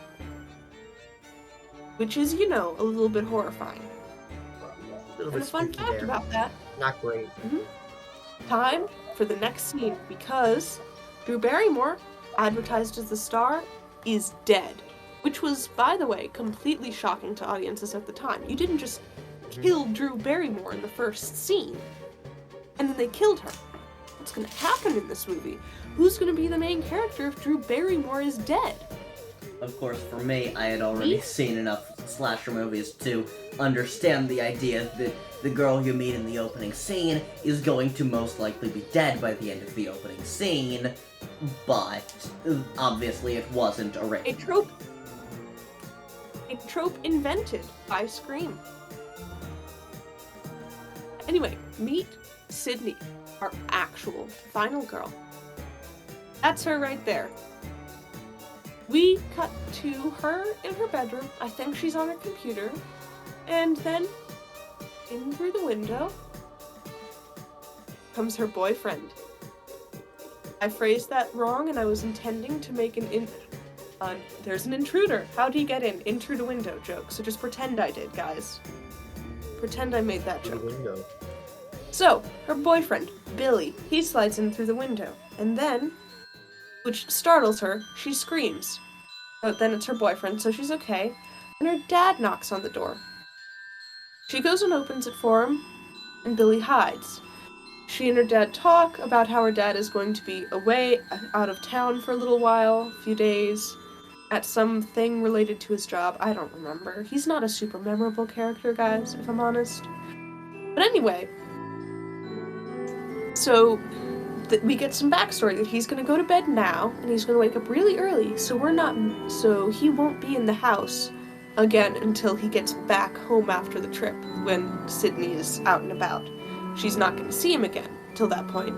Which is, you know, a little bit horrifying. And a fun fact there. about that. Not great. Time for the next scene, because Drew Barrymore, advertised as the star, is dead. Which was, by the way, completely shocking to audiences at the time. You didn't just kill Drew Barrymore in the first scene, and then they killed her. What's gonna happen in this movie? Who's gonna be the main character if Drew Barrymore is dead? Of course, for me, I had already seen enough slasher movies to understand the idea that the girl you meet in the opening scene is going to most likely be dead by the end of the opening scene, but obviously it wasn't A trope invented by Scream. Anyway, meet Sydney, our actual final girl. That's her right there. We cut to her in her bedroom. I think she's on her computer. And then, in through the window, comes her boyfriend. I phrased that wrong, and I was intending to make there's an intruder. How'd he get in? In through the window joke. So just pretend I did, guys. Pretend I made that joke. Window. So, her boyfriend, Billy, he slides in through the window. And then, which startles her, she screams. But then it's her boyfriend, so she's okay. And her dad knocks on the door. She goes and opens it for him, and Billy hides. She and her dad talk about how her dad is going to be away, out of town for a little while, a few days, at something related to his job. I don't remember. He's not a super memorable character, guys, if I'm honest. But anyway, so we get some backstory that he's going to go to bed now, and he's going to wake up really early, so he won't be in the house again until he gets back home after the trip, when Sydney is out and about. She's not going to see him again till that point.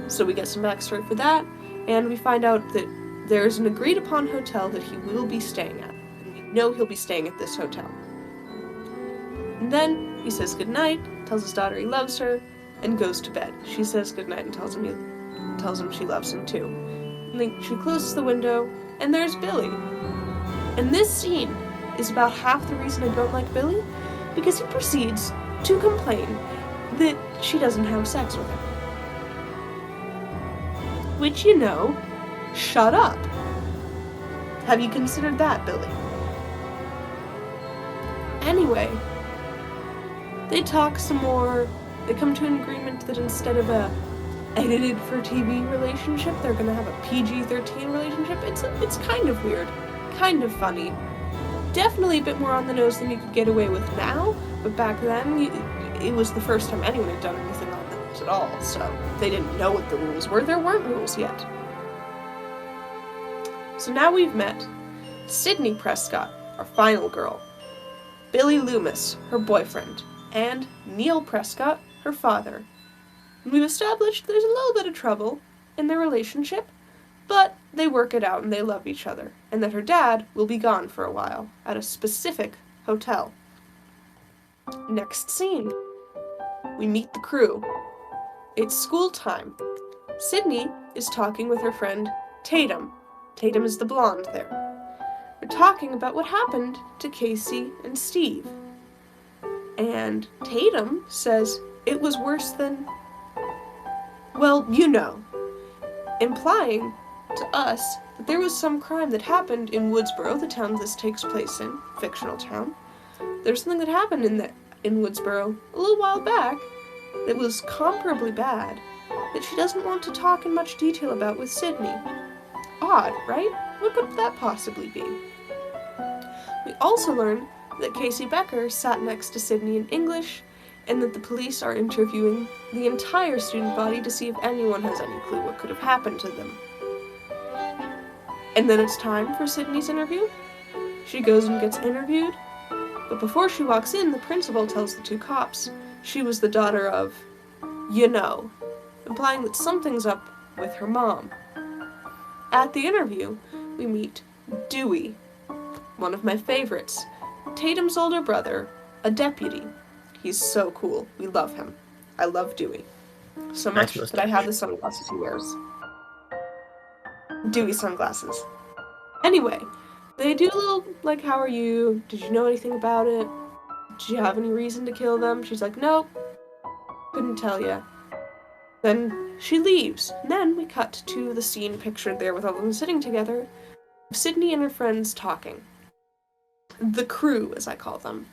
So we get some backstory for that, and we find out that there's an agreed upon hotel that he will be staying at. And we know he'll be staying at this hotel. And then he says goodnight, tells his daughter he loves her, and goes to bed. She says goodnight and tells him she loves him too. And then she closes the window, and there's Billy. And this scene is about half the reason I don't like Billy, because he proceeds to complain that she doesn't have sex with him. Which, shut up. Have you considered that, Billy? Anyway, they talk some more. They come to an agreement that instead of a edited for TV relationship, they're gonna have a PG-13 relationship. It's kind of weird, kind of funny. Definitely a bit more on the nose than you could get away with now, but back then, it was the first time anyone had done anything on the nose at all, so they didn't know what the rules were. There weren't rules yet. So now we've met Sydney Prescott, our final girl, Billy Loomis, her boyfriend, and Neil Prescott, her father. And we've established there's a little bit of trouble in their relationship, but they work it out and they love each other, and that her dad will be gone for a while at a specific hotel. Next scene. We meet the crew. It's school time. Sydney is talking with her friend Tatum. Tatum is the blonde there. They're talking about what happened to Casey and Steve. And Tatum says it was worse than, well, implying to us that there was some crime that happened in Woodsboro, the town this takes place in, fictional town. There's something that happened in Woodsboro a little while back that was comparably bad, that she doesn't want to talk in much detail about with Sydney. Odd, right? What could that possibly be? We also learn that Casey Becker sat next to Sydney in English, and that the police are interviewing the entire student body to see if anyone has any clue what could have happened to them. And then it's time for Sydney's interview. She goes and gets interviewed, but before she walks in, the principal tells the two cops she was the daughter of, implying that something's up with her mom. At the interview, we meet Dewey, one of my favorites, Tatum's older brother, a deputy. He's so cool. We love him. I love Dewey. So much that I have the sunglasses he wears. Dewey sunglasses. Anyway, they do a little, how are you? Did you know anything about it? Did you have any reason to kill them? She's like, nope. Couldn't tell ya. Then she leaves. And then we cut to the scene pictured there with all of them sitting together. Sydney and her friends talking. The crew, as I call them.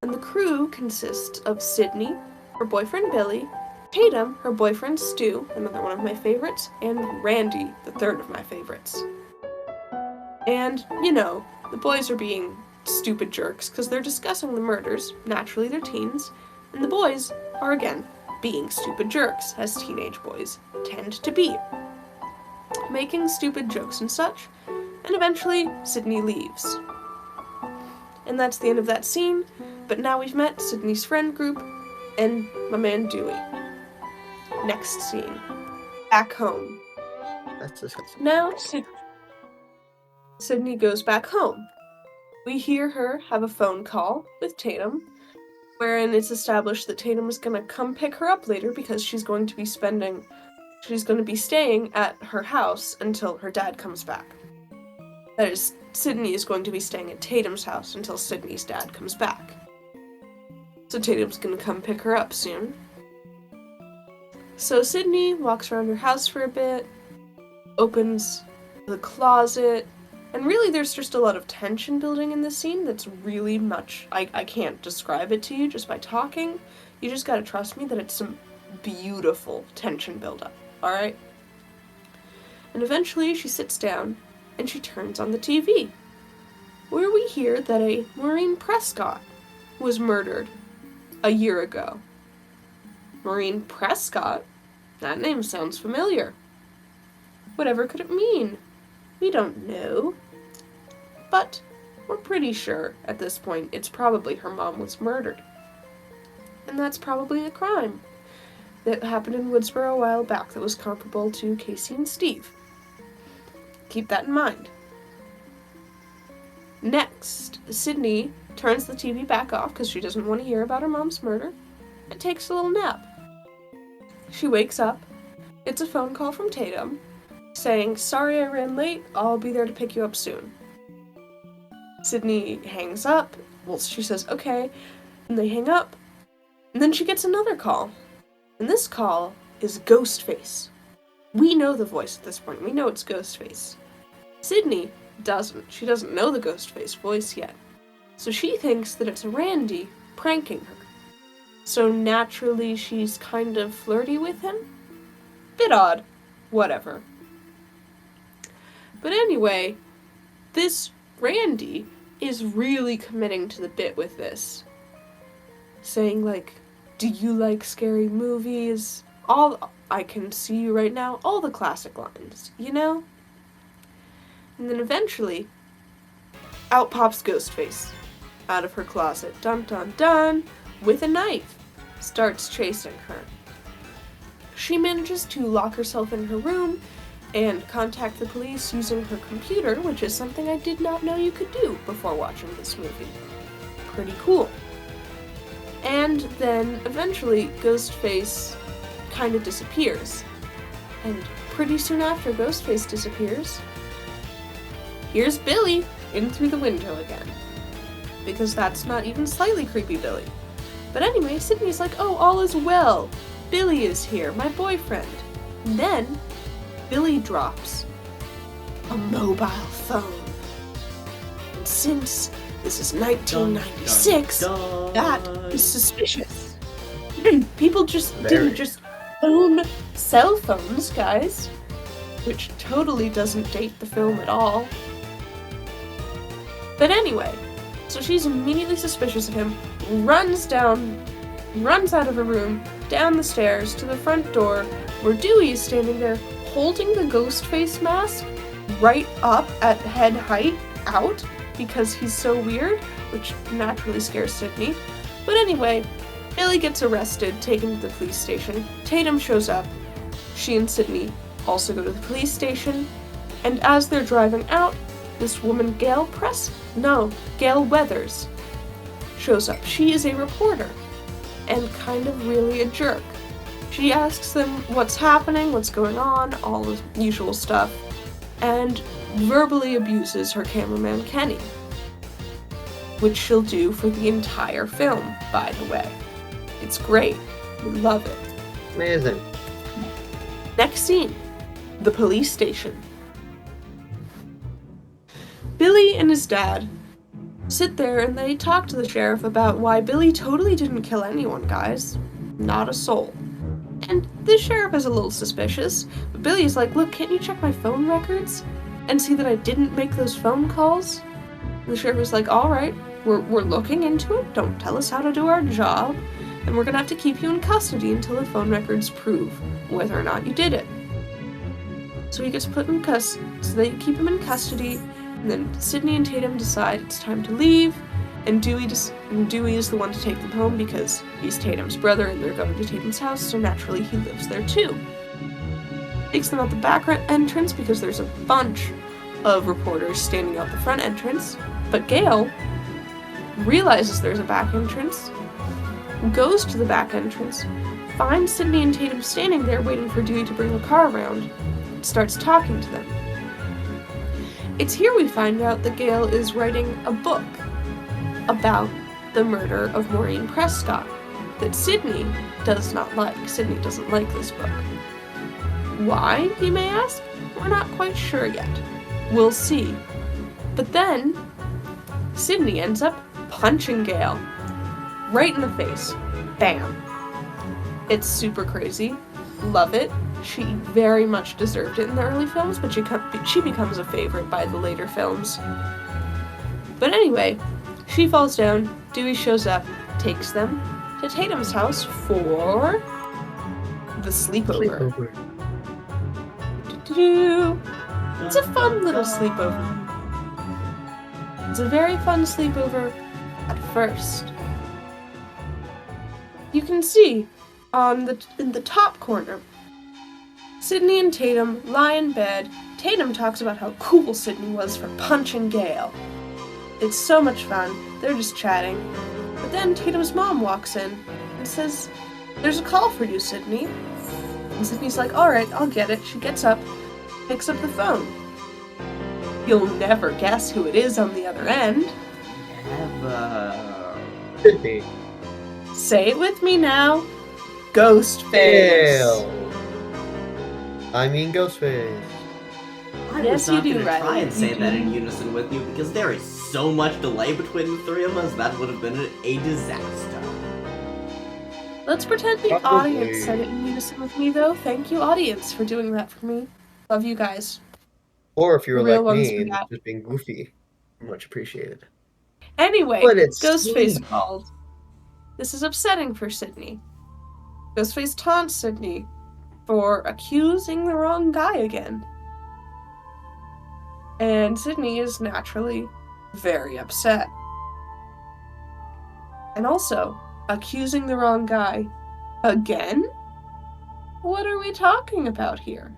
And the crew consists of Sydney, her boyfriend Billy, Tatum, her boyfriend Stu, another one of my favorites, and Randy, the third of my favorites. And, the boys are being stupid jerks because they're discussing the murders. Naturally, they're teens. And the boys are, again, being stupid jerks, as teenage boys tend to be. Making stupid jokes and such. And eventually, Sydney leaves. And that's the end of that scene. But now we've met Sydney's friend group, and my man Dewey. Next scene. Back home. That's disgusting. Now, Sydney goes back home. We hear her have a phone call with Tatum, wherein it's established that Tatum is gonna come pick her up later because she's going to be staying at her house until her dad comes back. That is, Sydney is going to be staying at Tatum's house until Sydney's dad comes back. So Tatum's gonna come pick her up soon. So Sydney walks around her house for a bit, opens the closet, and really there's just a lot of tension building in this scene that's really much, I can't describe it to you just by talking. You just gotta trust me that it's some beautiful tension buildup, alright? And eventually she sits down and she turns on the TV, where we hear that a Maureen Prescott was murdered a year ago. Maureen Prescott? That name sounds familiar. Whatever could it mean? We don't know. But we're pretty sure at this point it's probably her mom was murdered. And that's probably a crime that happened in Woodsboro a while back that was comparable to Casey and Steve. Keep that in mind. Next, Sydney turns the TV back off because she doesn't want to hear about her mom's murder and takes a little nap. She wakes up, gets a phone call from Tatum saying, "Sorry I ran late, I'll be there to pick you up soon." Sydney hangs up. Well, she says, "Okay," and they hang up. And then she gets another call. And this call is Ghostface. We know the voice at this point. We know it's Ghostface. Sydney doesn't. She doesn't know the Ghostface voice yet. So she thinks that it's Randy pranking her. So naturally she's kind of flirty with him. Bit odd. Whatever. But anyway, this Randy is really committing to the bit with this. Saying like, "Do you like scary movies? All I can see you right now," all the classic lines, you know? And then eventually, out pops Ghostface out of her closet, dun dun dun, with a knife, starts chasing her. She manages to lock herself in her room and contact the police using her computer, which is something I did not know you could do before watching this movie. Pretty cool. And then eventually Ghostface kind of disappears. And pretty soon after Ghostface disappears, here's Billy in through the window again. Because that's not even slightly creepy Billy. But anyway, Sydney's like, "Oh, all is well. Billy is here, my boyfriend." And then Billy drops a mobile phone. And since this is 1996, that is suspicious. People didn't just own cell phones, guys. Which totally doesn't date the film at all. But anyway, so she's immediately suspicious of him, runs out of her room, down the stairs to the front door, where Dewey is standing there holding the Ghostface mask right up at head height out because he's so weird, which naturally scares Sydney. But anyway, Billy gets arrested, taken to the police station. Tatum shows up. She and Sydney also go to the police station, and as they're driving out, this woman, Gail Weathers, shows up. She is a reporter, and kind of really a jerk. She asks them what's happening, what's going on, all the usual stuff, and verbally abuses her cameraman, Kenny. Which she'll do for the entire film, by the way. It's great. We love it. Amazing. Next scene. The police station. Billy and his dad sit there and they talk to the sheriff about why Billy totally didn't kill anyone, guys. Not a soul. And the sheriff is a little suspicious, but Billy's like, "Look, can't you check my phone records and see that I didn't make those phone calls?" And the sheriff is like, "Alright, we're looking into it. Don't tell us how to do our job. And we're gonna have to keep you in custody until the phone records prove whether or not you did it." So he gets put in custody, so they keep him in custody, and then Sydney and Tatum decide it's time to leave, And Dewey is the one to take them home because he's Tatum's brother and they're going to Tatum's house, so naturally he lives there too. Takes them out the back entrance because there's a bunch of reporters standing out the front entrance, but Gale realizes there's a back entrance, goes to the back entrance, finds Sydney and Tatum standing there waiting for Dewey to bring the car around, and starts talking to them. It's here we find out that Gale is writing a book about the murder of Maureen Prescott that Sydney does not like. Sydney doesn't like this book. Why, you may ask? We're not quite sure yet. We'll see. But then, Sydney ends up punching Gale right in the face. Bam. It's super crazy. Love it. She very much deserved it in the early films, but she becomes a favorite by the later films. But anyway, she falls down, Dewey shows up, takes them to Tatum's house for the sleepover. It's a fun little sleepover. It's a very fun sleepover at first. You can see in the top corner, Sydney and Tatum lie in bed. Tatum talks about how cool Sydney was for punching Gale. It's so much fun. They're just chatting. But then Tatum's mom walks in and says, "There's a call for you, Sydney." And Sydney's like, "Alright, I'll get it." She gets up, picks up the phone. You'll never guess who it is on the other end. Never. Could be. Say it with me now. Ghostface. Gale. I mean Ghostface. I Yes, was not you do, going to try Riley. and say You that do. in unison with you because there is so much delay between the three of us that would have been a disaster. Let's pretend the Probably. audience said it in unison with me, though. Thank you, audience, for doing that for me. Love you guys. Or if you were The real like ones me, do that. just being goofy. Much appreciated. Anyway, But it's Ghostface Sydney. called. This is upsetting for Sydney. Ghostface taunts Sydney for accusing the wrong guy again. And Sydney is naturally very upset. And also, accusing the wrong guy again? What are we talking about here?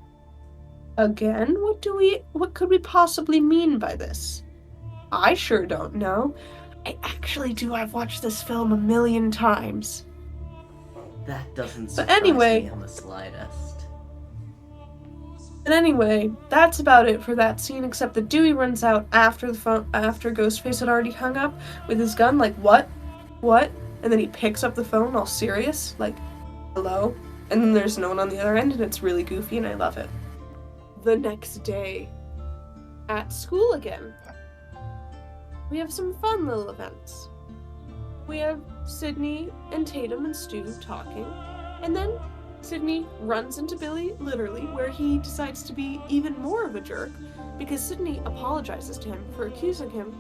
Again? What could we possibly mean by this? I sure don't know. I actually do. I've watched this film 1,000,000 times. That doesn't But surprise anyway- me on the slightest. But anyway, that's about it for that scene, except that Dewey runs out after Ghostface had already hung up with his gun, like, what? What? And then he picks up the phone all serious, like, hello? And then there's no one on the other end, and it's really goofy, and I love it. The next day, at school again, we have some fun little events. We have Sydney and Tatum and Stu talking, and then Sydney runs into Billy, literally, where he decides to be even more of a jerk, because Sydney apologizes to him for accusing him,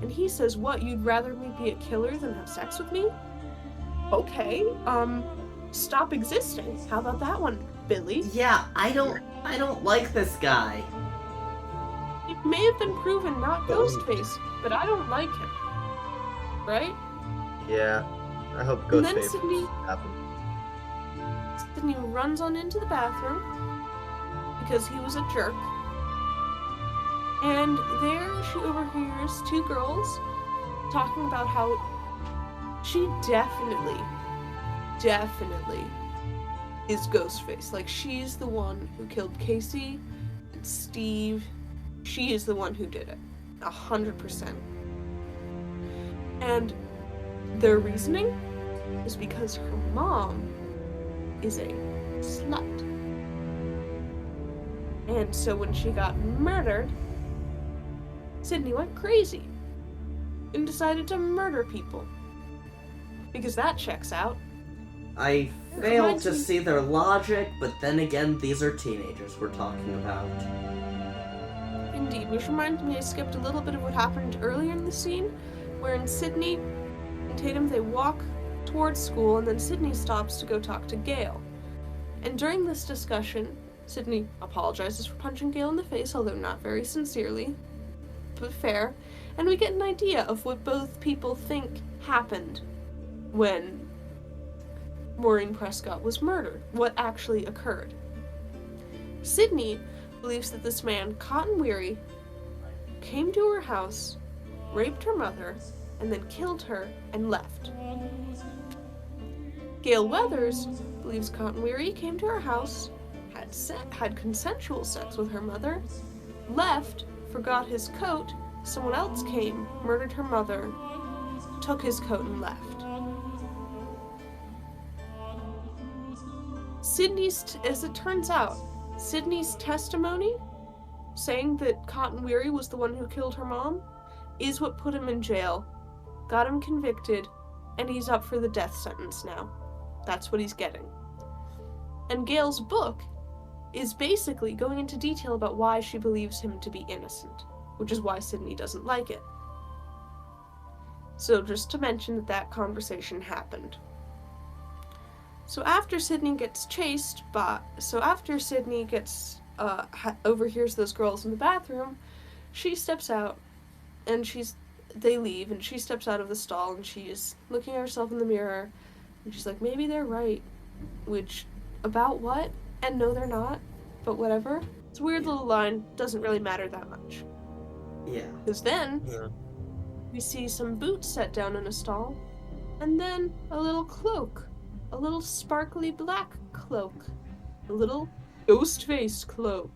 and he says, "What, you'd rather me be a killer than have sex with me? Okay, stop existing. How about that one, Billy?" Yeah, I don't like this guy. It may have been proven not Ghostface, but I don't like him. Right? Yeah. I hope And then Ghostface Sydney- happen. Sydney runs on into the bathroom because he was a jerk. And there she overhears two girls talking about how she definitely is Ghostface. Like, she's the one who killed Casey and Steve. She is the one who did it. 100%. And their reasoning is because her mom is a slut. And so when she got murdered, Sydney went crazy and decided to murder people. Because that checks out. I fail to see their logic, but then again, these are teenagers we're talking about. Indeed, which reminds me I skipped a little bit of what happened earlier in the scene, wherein Sydney and Tatum, they walk towards school, and then Sydney stops to go talk to Gale. And during this discussion, Sydney apologizes for punching Gale in the face, although not very sincerely. but fair, and we get an idea of what both people think happened when Maureen Prescott was murdered, what actually occurred. Sydney believes that this man, Cotton Weary, came to her house, raped her mother, and then killed her and left. Gail Weathers believes Cotton Weary came to her house, had consensual sex with her mother, left, forgot his coat, someone else came, murdered her mother, took his coat and left. As it turns out, Sydney's testimony, saying that Cotton Weary was the one who killed her mom, is what put him in jail, got him convicted, and he's up for the death sentence now. That's what he's getting. And Gail's book is basically going into detail about why she believes him to be innocent, which is why Sydney doesn't like it. So just to mention that conversation happened. So after Sydney overhears those girls in the bathroom, she steps out, and they leave, and she steps out of the stall, and she is looking at herself in the mirror, and she's like, maybe they're right. Which, about what? And no, they're not, but whatever. It's a weird little line, doesn't really matter that much. Yeah. Because then, we see some boots set down in a stall, and then a little cloak. A little sparkly black cloak. A little ghost-faced cloak.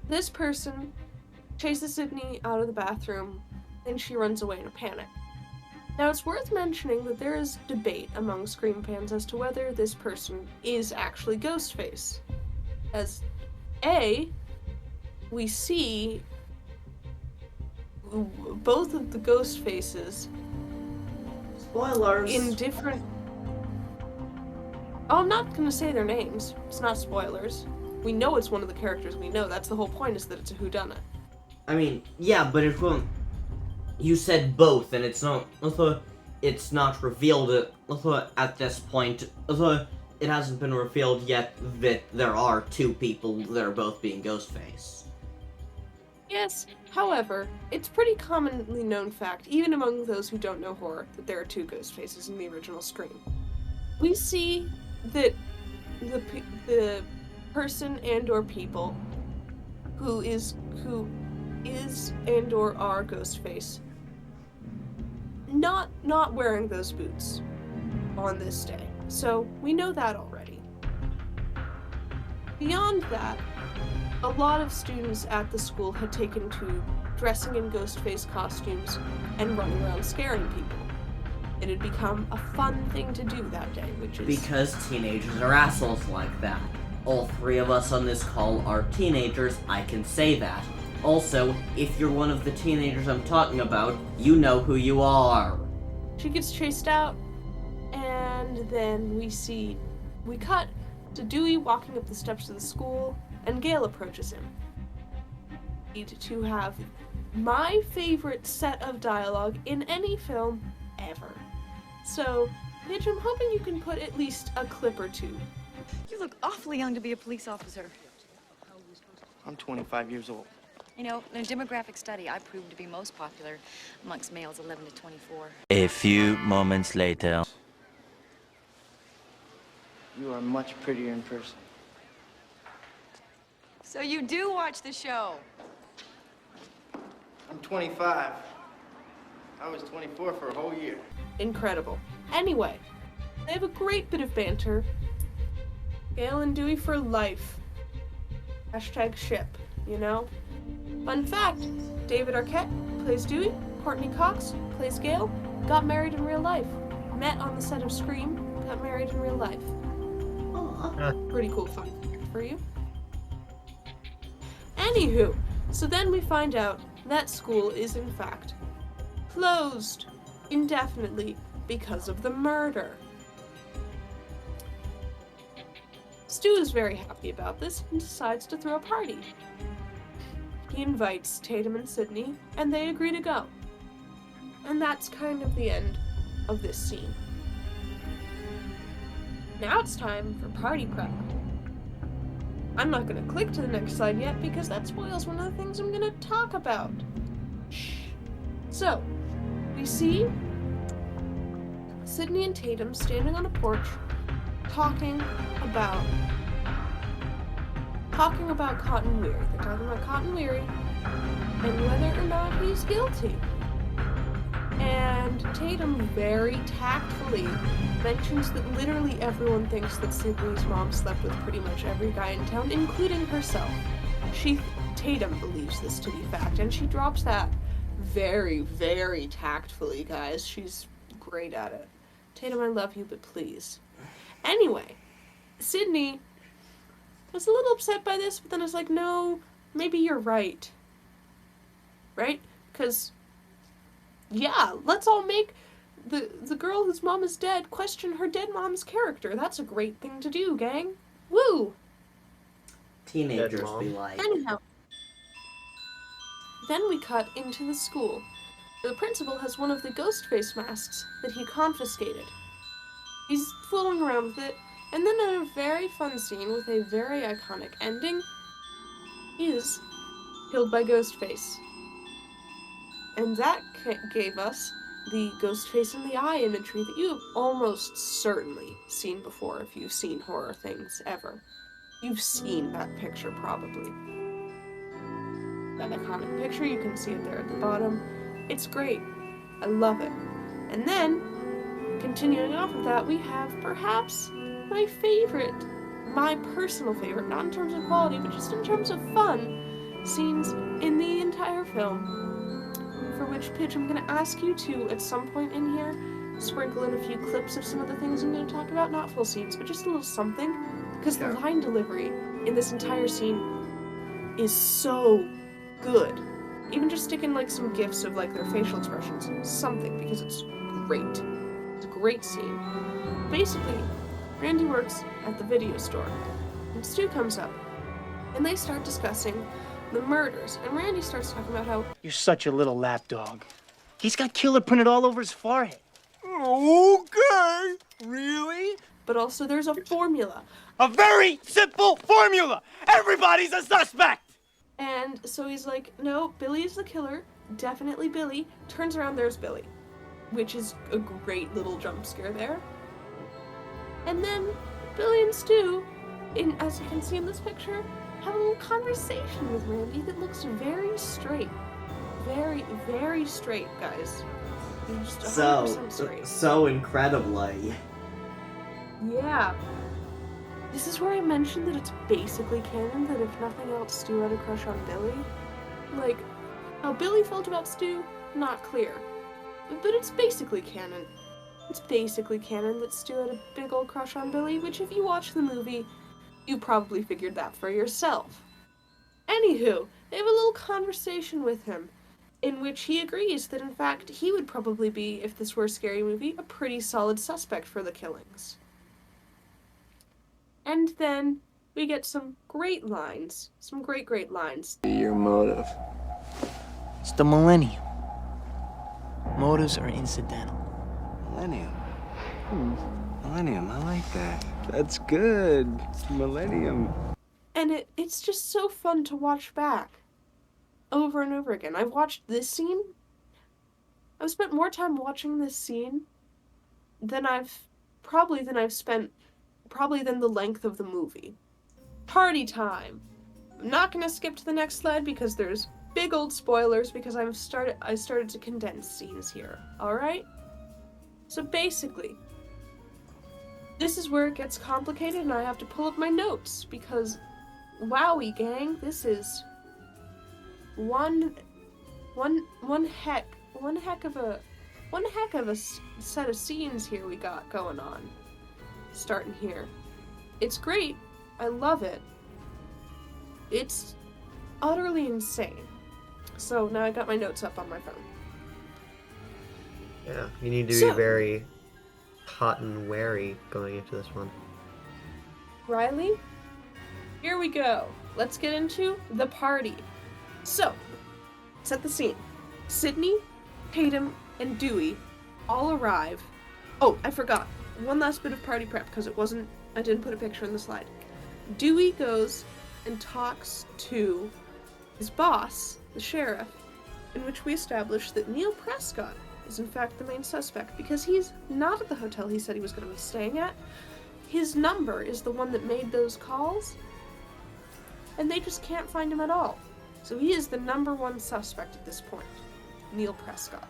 This person chases Sydney out of the bathroom, and she runs away in a panic. Now, it's worth mentioning that there is debate among Scream fans as to whether this person is actually Ghostface. As we see both of the ghost faces Spoilers! in different... Oh, I'm not gonna say their names. It's not spoilers. We know it's one of the characters we know. That's the whole point, is that it's a whodunit. I mean, yeah, but it won't... You said both, and it's not revealed at this point. It hasn't been revealed yet that there are two people that are both being Ghostface. Yes, however, it's pretty commonly known fact, even among those who don't know horror, that there are two ghost faces in the original Scream. We see that the person and or people who is and or are Ghostface not wearing those boots on this day. So we know that already. Beyond that, a lot of students at the school had taken to dressing in Ghostface costumes and running around scaring people. It had become a fun thing to do that day, which is... Because teenagers are assholes like that. All three of us on this call are teenagers, I can say that. Also, if you're one of the teenagers I'm talking about, you know who you are. She gets chased out, and then we cut to Dewey walking up the steps of the school, and Gale approaches him. Need to have my favorite set of dialogue in any film ever. So, Midge, I'm hoping you can put at least a clip or two. You look awfully young to be a police officer. I'm 25 years old. You know, in a demographic study, I proved to be most popular amongst males 11 to 24. A few moments later. You are much prettier in person. So you do watch the show? I'm 25. I was 24 for a whole year. Incredible. Anyway, they have a great bit of banter. Gale and Dewey for life. Hashtag ship, you know? Fun fact, David Arquette plays Dewey, Courtney Cox plays Gale, got married in real life. Met on the set of Scream, got married in real life. Aww. Pretty cool fun fact for you. Anywho, so then we find out that school is in fact closed indefinitely because of the murder. Stu is very happy about this and decides to throw a party. He invites Tatum and Sydney, and they agree to go. And that's kind of the end of this scene. Now it's time for party prep. I'm not gonna click to the next slide yet because that spoils one of the things I'm gonna talk about. Shh. So, we see Sydney and Tatum standing on a porch talking about Cotton Weary. They're talking about Cotton Weary and whether or not he's guilty. And Tatum very tactfully mentions that literally everyone thinks that Sydney's mom slept with pretty much every guy in town, including herself. Tatum believes this to be fact, and she drops that very, very tactfully, guys. She's great at it. Tatum, I love you, but please. Anyway, Sydney was a little upset by this, but then I was like, no, maybe you're right. Right? Because, yeah, let's all make the girl whose mom is dead question her dead mom's character. That's a great thing to do, gang. Woo! Teenagers be like. Anyhow. Then we cut into the school. The principal has one of the ghost face masks that he confiscated. He's fooling around with it, and then in a very fun scene with a very iconic ending, he is killed by Ghostface. And that gave us the Ghostface in the eye imagery that you have almost certainly seen before if you've seen horror things ever. You've seen that picture probably. That iconic picture, you can see it there at the bottom. It's great. I love it. And then, continuing off of that, we have perhaps my personal favorite, not in terms of quality, but just in terms of fun, scenes in the entire film. For which, Pitch, I'm going to ask you to, at some point in here, sprinkle in a few clips of some of the things I'm going to talk about. Not full scenes, but just a little something. Because the line delivery in this entire scene is so good. Even just stick in like some gifs of like their facial expressions. Something, because it's great. It's a great scene. Basically, Randy works at the video store. And Stu comes up. And they start discussing the murders, and Randy starts talking about how you're such a little lapdog. He's got killer printed all over his forehead. Okay, really? But also there's a formula. A very simple formula! Everybody's a suspect! And so he's like, no, Billy is the killer. Definitely Billy. Turns around, there's Billy. Which is a great little jump scare there. And then Billy and Stu, as you can see in this picture, have a little conversation with Randy that looks very straight. Very, very straight, guys. Just 100% straight. So incredibly. Yeah. This is where I mentioned that it's basically canon that if nothing else, Stu had a crush on Billy. Like, how Billy felt about Stu, not clear. But it's basically canon. It's basically canon that Stu had a big old crush on Billy, which if you watch the movie, you probably figured that for yourself. Anywho, they have a little conversation with him, in which he agrees that in fact he would probably be, if this were a scary movie, a pretty solid suspect for the killings. And then we get some great lines. Some great lines. Your motive. It's the millennium. Motives are incidental. Millennium. Millennium, I like that. That's good. Millennium. And it's just so fun to watch back. Over and over again. I've watched this scene. I've spent more time watching this scene than the length of the movie. Party time. I'm not gonna skip to the next slide because there's big old spoilers because I started to condense scenes here. Alright? So basically, this is where it gets complicated and I have to pull up my notes because wowie gang, this is one heck of a set of scenes here we got going on. Starting here. It's great. I love it. It's utterly insane. So now I got my notes up on my phone. Yeah, you need to be very hot and wary going into this one. Riley, here we go. Let's get into the party. So, set the scene. Sydney, Tatum, and Dewey all arrive. Oh, I forgot. One last bit of party prep because I didn't put a picture in the slide. Dewey goes and talks to his boss, the sheriff, in which we establish that Neil Prescott is in fact the main suspect because he's not at the hotel he said he was going to be staying at. His number is the one that made those calls, and they just can't find him at all. So he is the number one suspect at this point, Neil Prescott.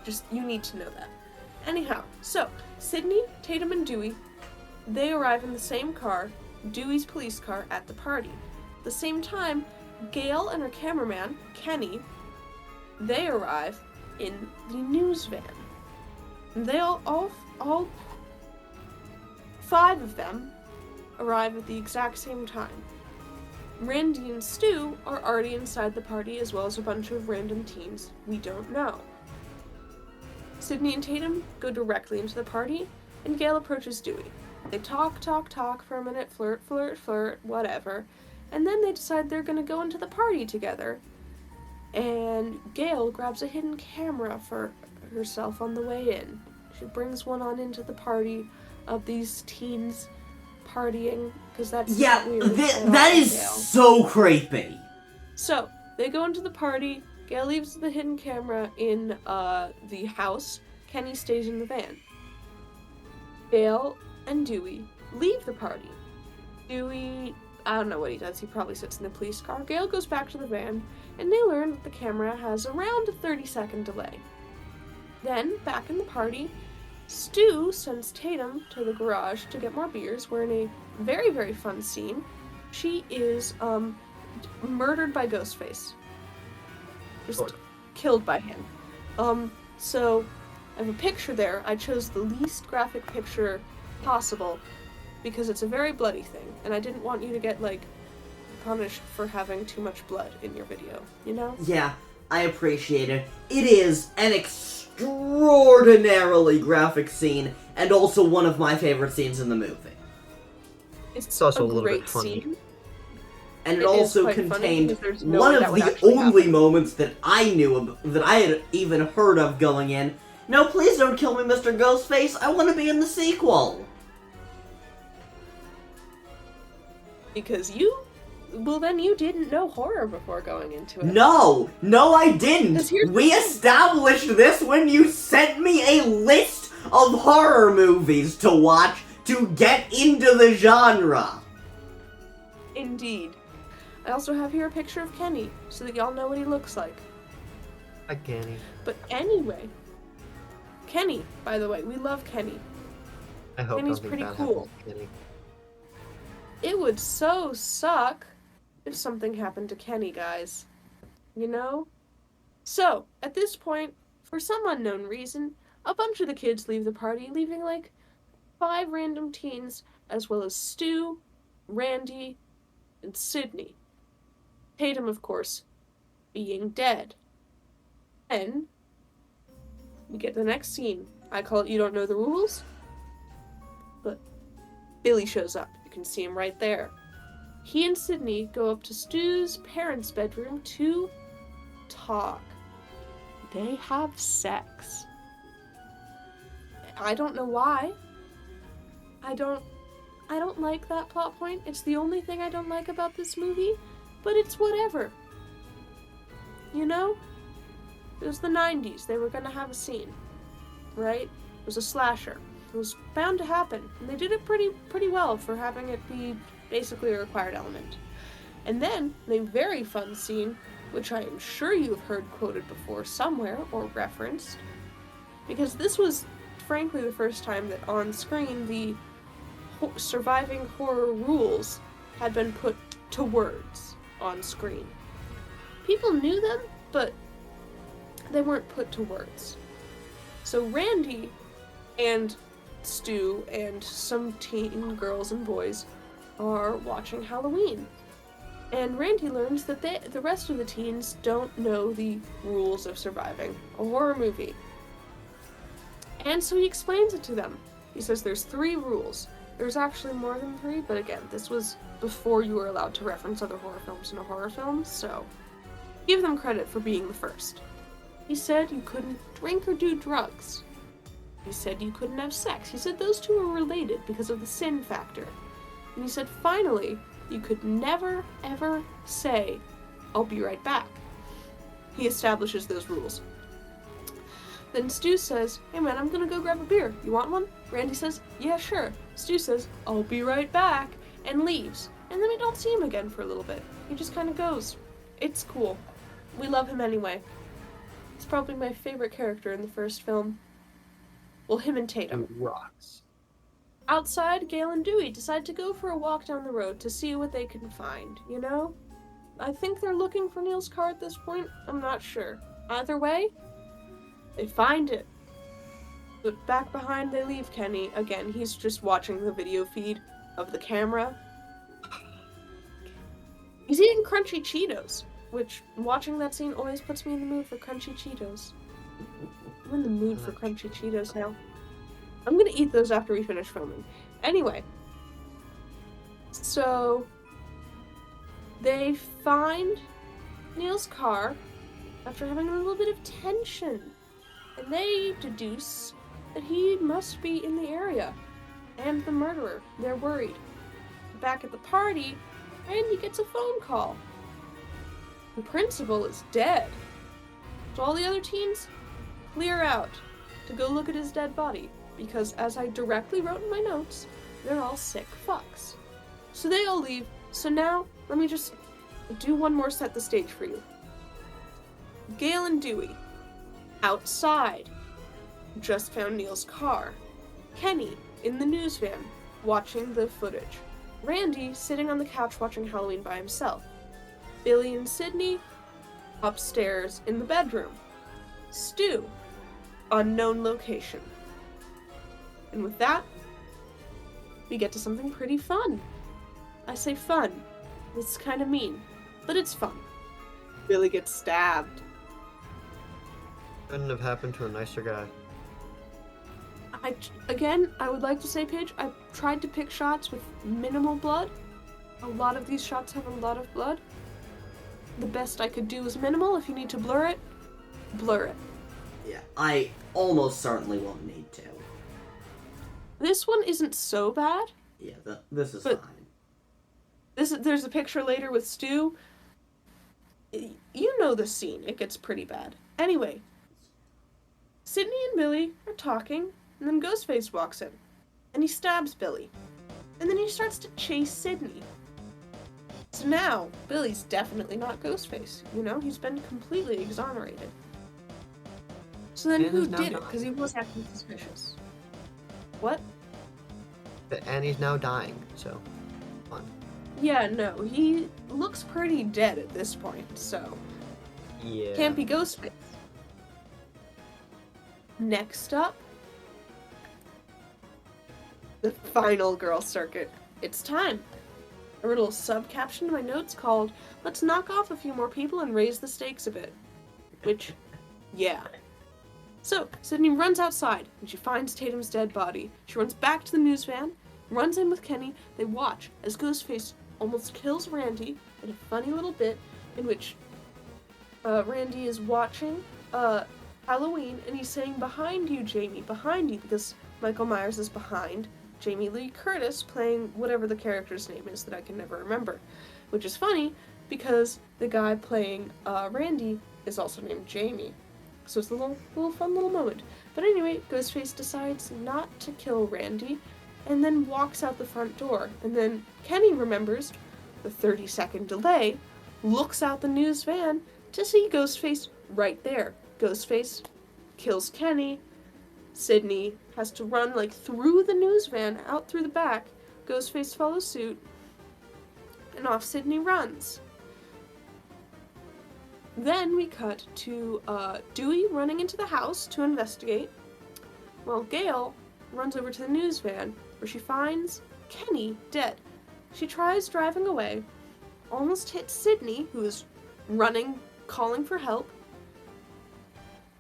Just, you need to know that. Anyhow, so, Sydney, Tatum, and Dewey, they arrive in the same car, Dewey's police car, at the party. At the same time, Gail and her cameraman, Kenny, they arrive in the news van. And they all five of them arrive at the exact same time. Randy and Stu are already inside the party, as well as a bunch of random teens we don't know. Sydney and Tatum go directly into the party, and Gail approaches Dewey. They talk for a minute, flirt, whatever, and then they decide they're gonna go into the party together. And Gail grabs a hidden camera for herself on the way in. She brings one on into the party of these teens partying, because that's weird. That is Gail. so creepy. So, they go into the party, Gail leaves the hidden camera in the house, Kenny stays in the van. Gail and Dewey leave the party. Dewey, I don't know what he does, he probably sits in the police car. Gail goes back to the van, and they learn that the camera has around a 30-second delay. Then, back in the party, Stu sends Tatum to the garage to get more beers. We're in a very, very fun scene. She is murdered by Ghostface. Just killed by him. So I have a picture there. I chose the least graphic picture possible because it's a very bloody thing, and I didn't want you to get, like, punished for having too much blood in your video, you know? Yeah, I appreciate it. It is an extraordinarily graphic scene, and also one of my favorite scenes in the movie. It's also a a little great bit funny. scene. And it It is also quite funny contained because there's no one way of that would the actually only happen. moments that I knew that I had even heard of going in. No, please don't kill me, Mr. Ghostface. I want to be in the sequel. Because then you didn't know horror before going into it. No, I didn't. 'Cause here's the We thing. established this when you sent me a list of horror movies to watch to get into the genre. Indeed. I also have here a picture of Kenny, so that y'all know what he looks like. Hi, Kenny. But anyway, Kenny, by the way, we love Kenny. I hope Kenny's nothing pretty bad cool. happens to Kenny. It would so suck if something happened to Kenny, guys. You know? So, at this point, for some unknown reason, a bunch of the kids leave the party, leaving like 5 random teens, as well as Stu, Randy, and Sydney. Tatum, of course, being dead. Then, we get the next scene. I call it You Don't Know the Rules. But Billy shows up. You can see him right there. He and Sydney go up to Stu's parents' bedroom to talk. They have sex. I don't know why. I don't like that plot point. It's the only thing I don't like about this movie, but it's whatever. You know? It was the 90s. They were gonna have a scene, right? It was a slasher. It was bound to happen, and they did it pretty well for having it be basically a required element. And then, in a very fun scene, which I am sure you've heard quoted before somewhere, or referenced, because this was, frankly, the first time that on screen the surviving horror rules had been put to words on screen. People knew them, but they weren't put to words. So Randy and Stu and some teen girls and boys are watching Halloween. And Randy learns that the rest of the teens don't know the rules of surviving a horror movie. And so he explains it to them. He says there's 3 rules. There's actually more than 3, but again, this was before you were allowed to reference other horror films in a horror film, so give them credit for being the first. He said you couldn't drink or do drugs. He said you couldn't have sex. He said those 2 were related because of the sin factor. And he said finally, you could never, ever say, "I'll be right back." He establishes those rules. Then Stu says, "Hey man, I'm gonna go grab a beer. You want one?" Randy says, "Yeah, sure." Stu says, "I'll be right back," and leaves. And then we don't see him again for a little bit. He just kind of goes. It's cool. We love him anyway. He's probably my favorite character in the first film. Well, him and Tatum. He rocks. Outside, Gale and Dewey decide to go for a walk down the road to see what they can find, you know? I think they're looking for Neil's car at this point. I'm not sure. Either way, they find it. But back behind they leave Kenny. Again, he's just watching the video feed of the camera. He's eating crunchy Cheetos, which, watching that scene always puts me in the mood for crunchy Cheetos. I'm in the mood for crunchy Cheetos now. I'm gonna eat those after we finish filming. Anyway. So, they find Neil's car after having a little bit of tension. And they deduce that he must be in the area. And the murderer. They're worried. Back at the party, Randy gets a phone call. The principal is dead. So all the other teens clear out to go look at his dead body. Because, as I directly wrote in my notes, they're all sick fucks. So they all leave. So now, let me just do one more set the stage for you. Gale and Dewey, outside, just found Neil's car. Kenny, in the news van, watching the footage. Randy, sitting on the couch watching Halloween by himself. Billy and Sydney, upstairs in the bedroom. Stu, unknown location. And with that, we get to something pretty fun. I say fun. It's kind of mean, but it's fun. Billy gets stabbed. Couldn't have happened to a nicer guy. I would like to say, Paige, I tried to pick shots with minimal blood. A lot of these shots have a lot of blood. The best I could do is minimal. If you need to blur it, blur it. Yeah, I almost certainly won't need to. This one isn't so bad. Yeah, this is But- fine. There's a picture later with Stu. You know the scene. It gets pretty bad. Anyway, Sydney and Billy are talking, and then Ghostface walks in, and he stabs Billy. And then he starts to chase Sydney. So now, Billy's definitely not Ghostface. You know, he's been completely exonerated. So then And who he's now did it? dying. Because he was acting suspicious. What? And he's now dying, so fun. Yeah, no, he looks pretty dead at this point, so Yeah. can't be Ghostface. Next up, the final girl circuit. It's time. A little sub-caption to my notes called, "Let's knock off a few more people and raise the stakes a bit." Which, yeah. So, Sydney runs outside, and she finds Tatum's dead body. She runs back to the news van, runs in with Kenny. They watch as Ghostface almost kills Randy in a funny little bit in which Randy is watching Halloween, and he's saying, "Behind you, Jamie, behind you," because Michael Myers is behind Jamie Lee Curtis playing whatever the character's name is that I can never remember. Which is funny, because the guy playing Randy is also named Jamie. So it's a little fun little moment. But anyway, Ghostface decides not to kill Randy, and then walks out the front door. And then Kenny remembers the 30-second delay, looks out the news van to see Ghostface right there. Ghostface kills Kenny. Sydney has to run through the news van, out through the back. Ghostface follows suit, and off Sydney runs. Then we cut to Dewey running into the house to investigate, while Gale runs over to the news van, where she finds Kenny dead. She tries driving away, almost hits Sydney, who is running, calling for help,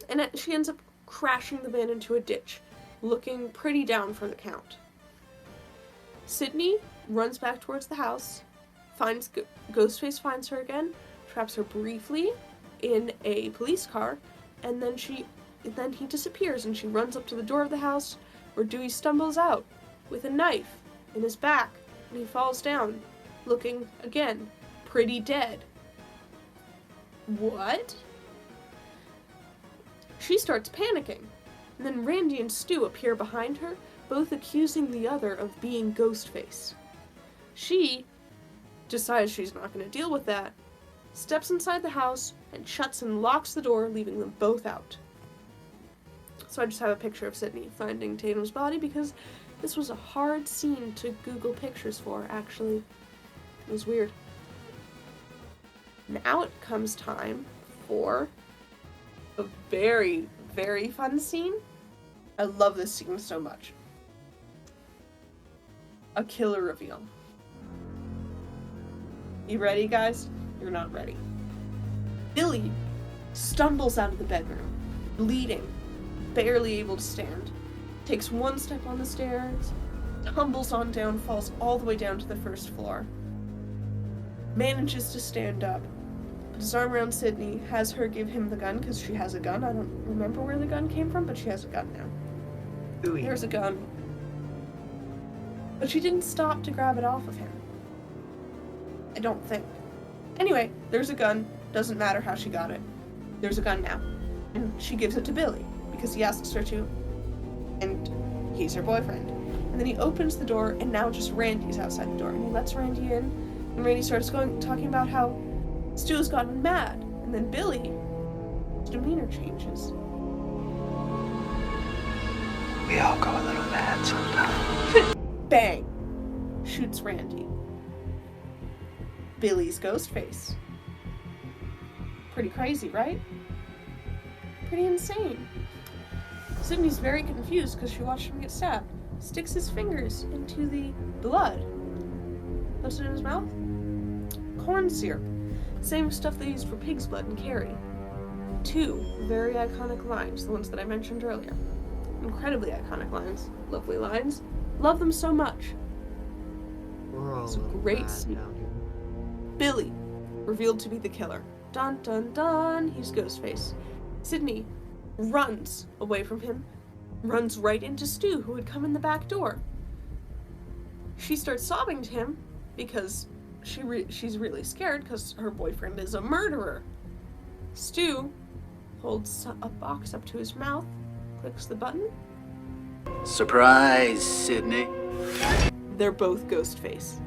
and she ends up crashing the van into a ditch, looking pretty down for the count. Sydney runs back towards the house, finds Ghostface finds her again, traps her briefly in a police car, and then he disappears, and she runs up to the door of the house, where Dewey stumbles out with a knife in his back, and he falls down looking, again, pretty dead. What? She starts panicking, and then Randy and Stu appear behind her, both accusing the other of being Ghostface. She decides she's not going to deal with that, steps inside the house, and shuts and locks the door, leaving them both out. So I just have a picture of Sydney finding Tatum's body because this was a hard scene to Google pictures for, actually. It was weird. Now it comes time for a very, very fun scene. I love this scene so much. A killer reveal. You ready, guys? You're not ready. Billy stumbles out of the bedroom, bleeding, barely able to stand, takes one step on the stairs, tumbles on down, falls all the way down to the first floor, manages to stand up, puts his arm around Sydney, has her give him the gun, because she has a gun. I don't remember where the gun came from, but she has a gun now. Ooh. There's a gun. But she didn't stop to grab it off of him. I don't think. Anyway, there's a gun. Doesn't matter how she got it. There's a gun now. And she gives it to Billy, because he asks her to. And he's her boyfriend. And then he opens the door, and now just Randy's outside the door. And he lets Randy in, and Randy starts talking about how Stu has gotten mad. And then Billy's demeanor changes. We all go a little mad sometimes. Bang! Shoots Randy. Billy's Ghostface. Pretty crazy, right? Pretty insane. Sydney's very confused because she watched him get stabbed. Sticks his fingers into the blood. Puts it in his mouth. Corn syrup. Same stuff they used for pig's blood in Carrie. 2 very iconic lines, the ones that I mentioned earlier. Incredibly iconic lines. Lovely lines. Love them so much. We're all It's a a little great mad scene. down here. Billy, revealed to be the killer. Dun dun dun, he's Ghostface. Sydney runs away from him, runs right into Stu, who had come in the back door. She starts sobbing to him because she's really scared because her boyfriend is a murderer. Stu holds a box up to his mouth, clicks the button. Surprise, Sydney. They're both Ghostface.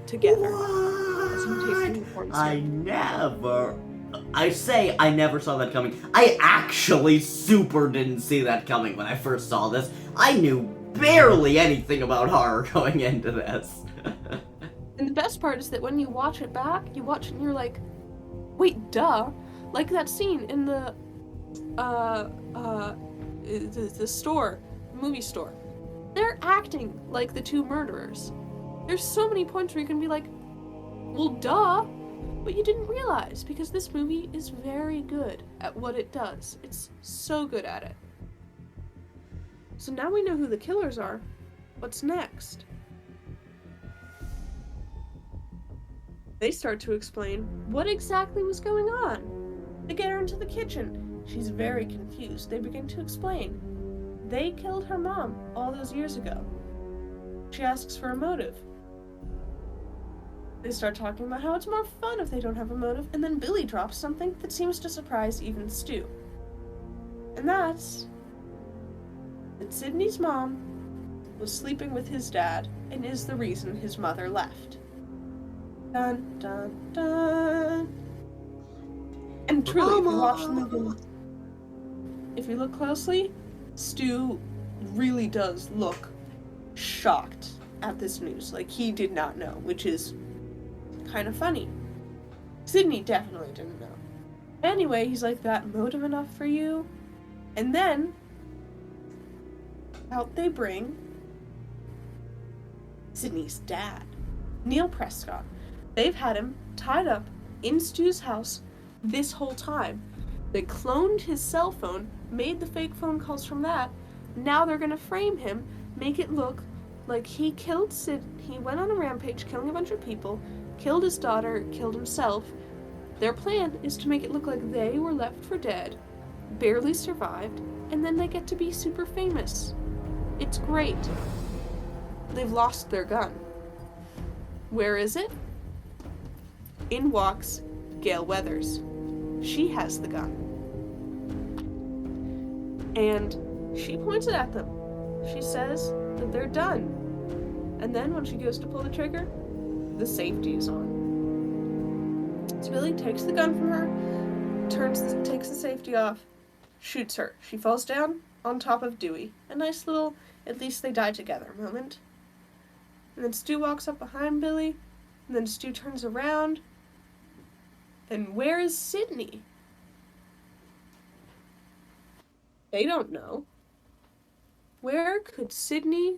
Together. As he takes the corn syrup. I never saw that coming. I actually super didn't see that coming when I first saw this. I knew barely anything about horror going into this. And the best part is that when you watch it back, you watch it and you're like, wait, duh. Like that scene in the store, movie store. They're acting like the 2 murderers. There's so many points where you can be like, well, duh, but you didn't realize, because this movie is very good at what it does. It's so good at it. So now we know who the killers are. What's next? They start to explain what exactly was going on. They get her into the kitchen. She's very confused. They begin to explain. They killed her mom all those years ago. She asks for a motive. They start talking about how it's more fun if they don't have a motive, and then Billy drops something that seems to surprise even Stu. And that's that Sydney's mom was sleeping with his dad and is the reason his mother left. Dun dun dun. And truly, if you watch the movie, if you look closely, Stu really does look shocked at this news. Like, he did not know, which is kind of funny. Sydney definitely didn't know. Anyway, he's like, that motive enough for you? And then out they bring Sydney's dad, Neil Prescott. They've had him tied up in Stu's house this whole time. They cloned his cell phone, made the fake phone calls from that. Now they're gonna frame him, make it look like he killed Sid. He went on a rampage, killing a bunch of people, killed his daughter, killed himself. Their plan is to make it look like they were left for dead, barely survived, and then they get to be super famous. It's great. They've lost their gun. Where is it? In walks Gale Weathers. She has the gun. And she points it at them. She says that they're done. And then when she goes to pull the trigger, the safety is on. So Billy takes the gun from her, takes the safety off, shoots her. She falls down on top of Dewey. A nice little, at least they die together moment. And then Stu walks up behind Billy, and then Stu turns around. And where is Sydney? They don't know. Where could Sydney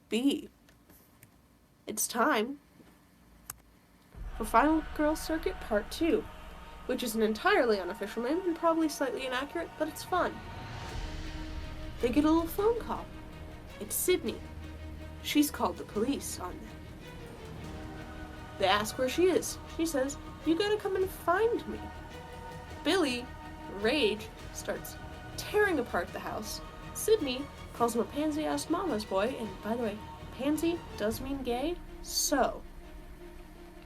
be? It's time for Final Girl Circuit Part 2, which is an entirely unofficial name and probably slightly inaccurate, but it's fun. They get a little phone call. It's Sydney. She's called the police on them. They ask where she is. She says, "You gotta come and find me." Billy, rage, starts tearing apart the house. Sydney calls him a pansy-ass mama's boy, and by the way, pansy does mean gay, so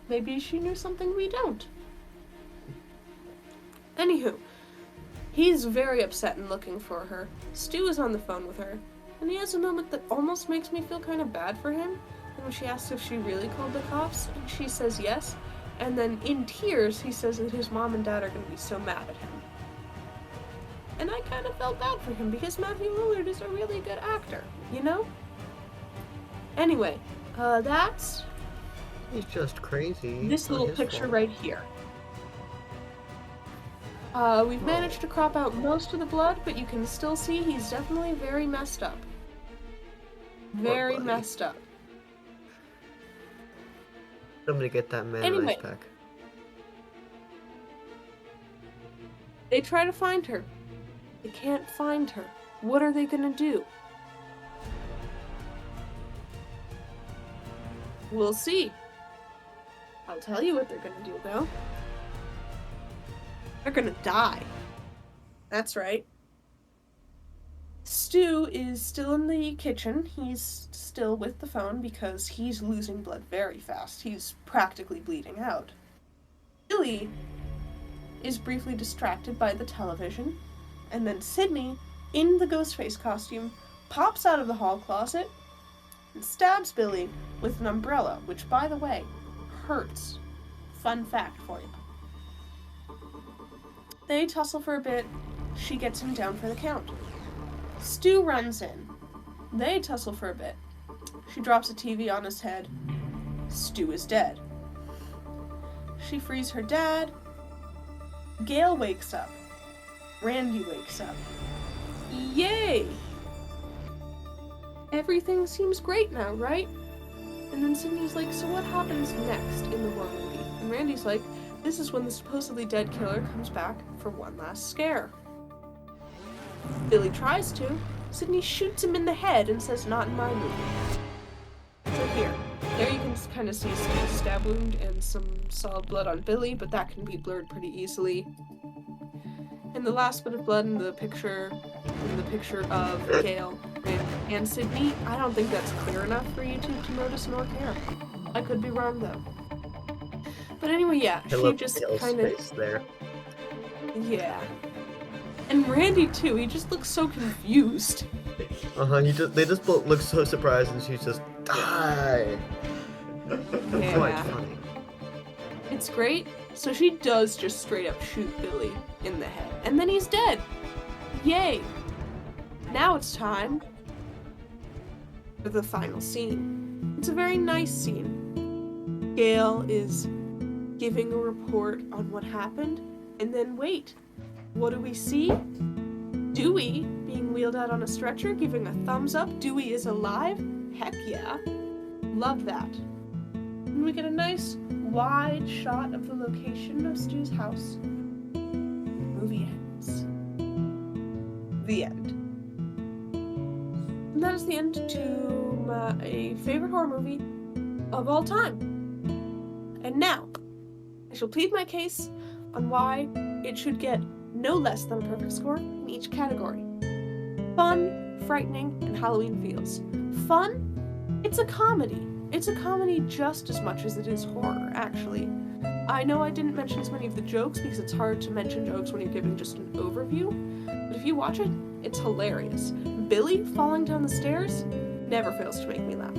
maybe she knew something we don't. Anywho, he's very upset and looking for her. Stu is on the phone with her, and he has a moment that almost makes me feel kind of bad for him. And when she asks if she really called the cops, and she says yes, and then in tears he says that his mom and dad are going to be so mad at him. And I kind of felt bad for him because Matthew Lillard is a really good actor, you know? Anyway, that's He's just crazy. this It's not little his picture fault. right here. We've managed to crop out most of the blood, but you can still see he's definitely very messed up. Very buddy. messed up. I'm gonna get that man Anyway. an ice pack. They try to find her. They can't find her. What are they gonna do? We'll see. I'll tell you what they're gonna do, though. They're gonna die. That's right. Stu is still in the kitchen. He's still with the phone because he's losing blood very fast. He's practically bleeding out. Billy is briefly distracted by the television, and then Sydney, in the Ghostface costume, pops out of the hall closet and stabs Billy with an umbrella, which, by the way, hurts. Fun fact for you. They tussle for a bit. She gets him down for the count. Stu runs in. They tussle for a bit. She drops a TV on his head. Stu is dead. She frees her dad. Gale wakes up. Randy wakes up. Yay! Everything seems great now, right? And then Sydney's like, so what happens next in the horror movie? And Randy's like, this is when the supposedly dead killer comes back for one last scare. Billy tries to. Sydney shoots him in the head and says, not in my movie. So here. There you can kind of see some stab wound and some solid blood on Billy, but that can be blurred pretty easily. And the last bit of blood in the picture of Gale and Sydney, I don't think that's clear enough for YouTube to notice nor care. I could be wrong though. But anyway, yeah, I she love just Gale's kind of, face there. yeah. And Randy too, he just looks so confused. They just both look so surprised, and she's just die. It's quite Yeah. funny. It's great. So she does just straight up shoot Billy in the head. And then he's dead. Yay. Now it's time for the final scene. It's a very nice scene. Gale is giving a report on what happened. And then wait, what do we see? Dewey being wheeled out on a stretcher, giving a thumbs up. Dewey is alive. Heck yeah. Love that. And we get a nice wide shot of the location of Stu's house. Movie ends. The end. And that is the end to my favorite horror movie of all time. And now, I shall plead my case on why it should get no less than a perfect score in each category. Fun, frightening, and Halloween feels. Fun? It's a comedy. It's a comedy just as much as it is horror, actually. I know I didn't mention as many of the jokes because it's hard to mention jokes when you're giving just an overview, but if you watch it, it's hilarious. Billy falling down the stairs never fails to make me laugh.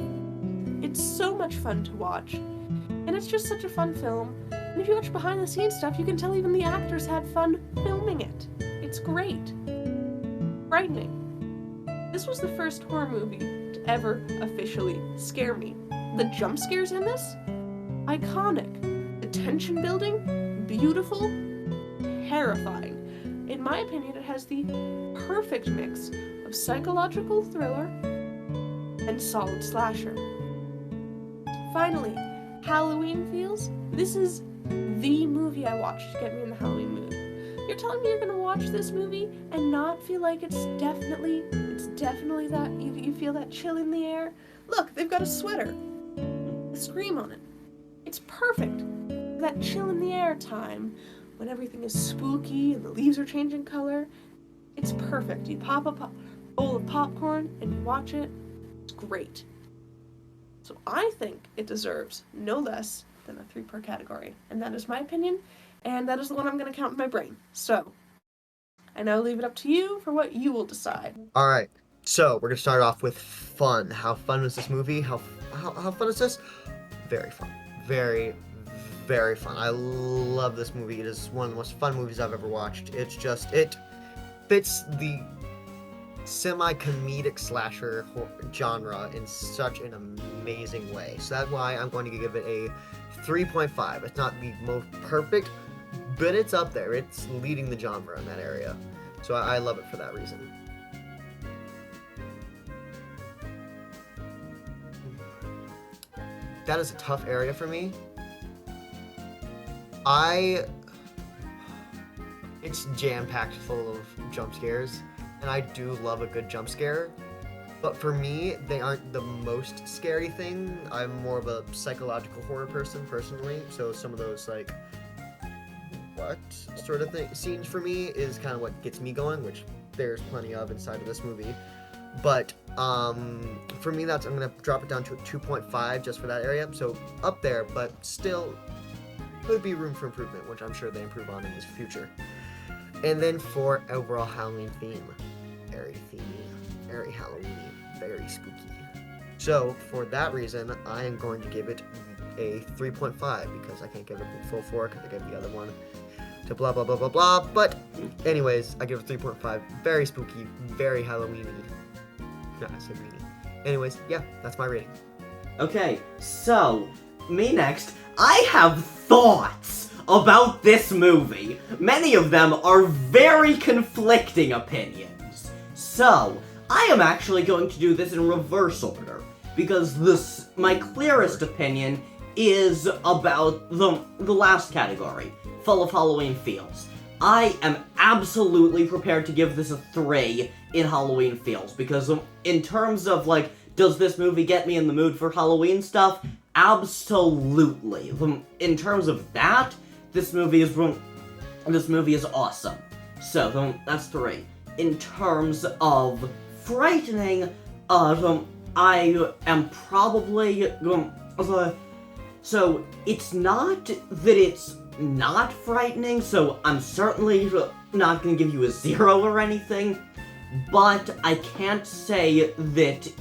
It's so much fun to watch, and it's just such a fun film, and if you watch behind the scenes stuff, you can tell even the actors had fun filming it. It's great. Frightening. This was the first horror movie to ever officially scare me. The jump scares in this? Iconic. The tension building? Beautiful. Terrifying. In my opinion, it has the perfect mix of psychological thriller and solid slasher. Finally, Halloween feels. This is the movie I watched to get me in the Halloween mood. You're telling me you're gonna watch this movie and not feel like it's definitely that, you feel that chill in the air? Look, they've got a sweater. A Scream on it. It's perfect. That chill in the air time, when everything is spooky and the leaves are changing color. It's perfect. You pop a bowl of popcorn and you watch it. It's great. So I think it deserves no less than a 3 per category. And that is my opinion, and that is the one I'm going to count in my brain. So, I now leave it up to you for what you will decide. Alright, so we're gonna start off with fun. How fun was this movie? How fun is this? Very fun. Very, very fun. I love this movie. It is one of the most fun movies I've ever watched. It fits the semi-comedic slasher genre in such an amazing way. So that's why I'm going to give it a 3.5. It's not the most perfect, but it's up there. It's leading the genre in that area. So I love it for that reason. That is a tough area for me. It's jam-packed full of jump scares, and I do love a good jump scare. But for me, they aren't the most scary thing. I'm more of a psychological horror person, personally. So some of those, like, what sort of scenes for me is kind of what gets me going, which there's plenty of inside of this movie. But for me, I'm gonna drop it down to a 2.5 just for that area. So up there, but still could be room for improvement, which I'm sure they improve on in the future. And then for overall Halloween theme, very themey, very Halloweeny, very spooky. So for that reason, I am going to give it a 3.5 because I can't give it a full 4 because I gave the other one to blah blah blah blah blah. But anyways, I give it 3.5. Very spooky, very Halloweeny. No, I said weenie. Anyways, yeah, that's my rating. Okay, so, me next. I have thoughts about this movie. Many of them are very conflicting opinions. So, I am actually going to do this in reverse order, because my clearest opinion is about the last category, full of Halloween feels. I am absolutely prepared to give this a 3 in Halloween feels, because in terms of, like, does this movie get me in the mood for Halloween stuff? Absolutely. In terms of that, this movie is awesome. So, that's 3. In terms of frightening, I am probably, so, it's not that it's not frightening, so I'm certainly not gonna give you a 0 or anything, but I can't say that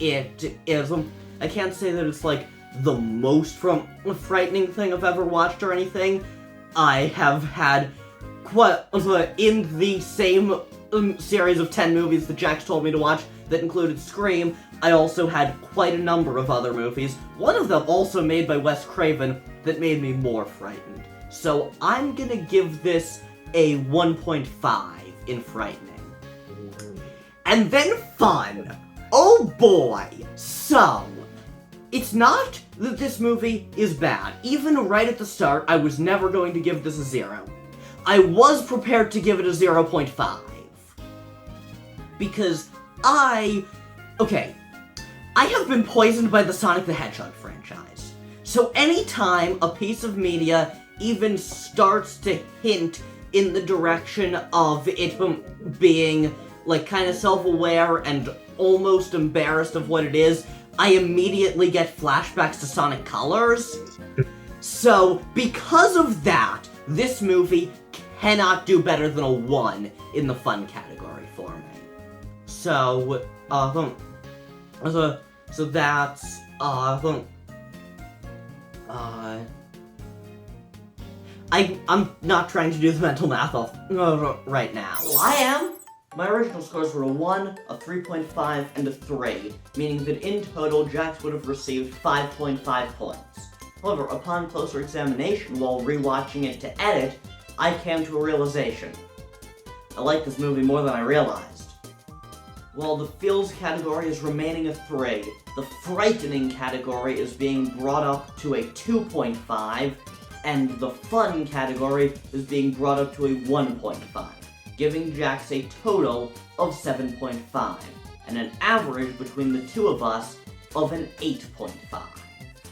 it's like the most frightening thing I've ever watched or anything. I have had in the same series of 10 movies that Jax told me to watch that included Scream, I also had quite a number of other movies, one of them also made by Wes Craven, that made me more frightened. So I'm gonna give this a 1.5 in frightening. And then fun! Oh boy! So, it's not that this movie is bad. Even right at the start, I was never going to give this a 0. I was prepared to give it a 0.5. Because I have been poisoned by the Sonic the Hedgehog franchise. So anytime a piece of media even starts to hint in the direction of it being, like, kind of self-aware and almost embarrassed of what it is, I immediately get flashbacks to Sonic Colors. So, because of that, this movie cannot do better than a 1 in the fun category for me. So, so that's, I'm not trying to do the mental math off right now. Well, I am. My original scores were a 1, a 3.5, and a 3, meaning that in total, Jax would have received 5.5 points. However, upon closer examination while rewatching it to edit, I came to a realization. I like this movie more than I realized. While the feels category is remaining a 3, the frightening category is being brought up to a 2.5, and the fun category is being brought up to a 1.5, giving Jax a total of 7.5, and an average between the two of us of an 8.5.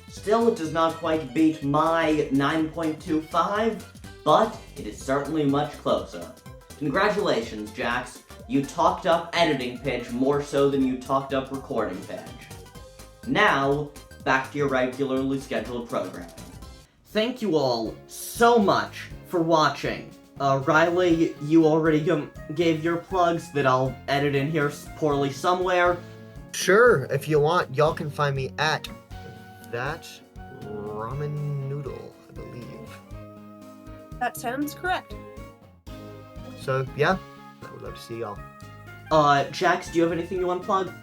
Still, it does not quite beat my 9.25, but it is certainly much closer. Congratulations, Jax. You talked up editing pitch more so than you talked up recording pitch. Now, back to your regularly scheduled programming. Thank you all so much for watching. Riley, you already gave your plugs that I'll edit in here poorly somewhere. Sure, if you want, y'all can find me at that ramen noodle, I believe. That sounds correct. So, yeah, I would love to see y'all. Jax, do you have anything you want to plug?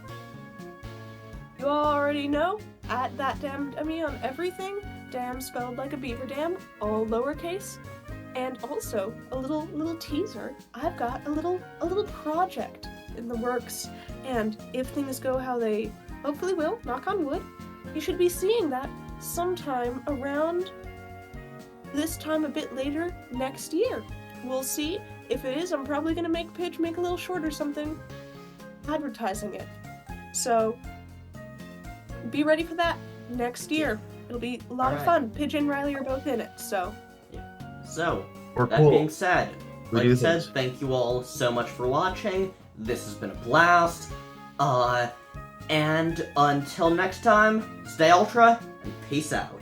You already know, at that damn dummy on everything, damn spelled like a beaver dam, all lowercase. And also, a little teaser, I've got a little project in the works, and if things go how they hopefully will, knock on wood, you should be seeing that sometime around this time a bit later next year. We'll see. If it is, I'm probably gonna make Pidge make a little short or something advertising it. So, be ready for that next year. It'll be a lot of fun. Pidge and Riley are both in it, so. So, We're that cool. being said, We like do I said, things. thank you all so much for watching. This has been a blast. And until next time, stay ultra, and peace out.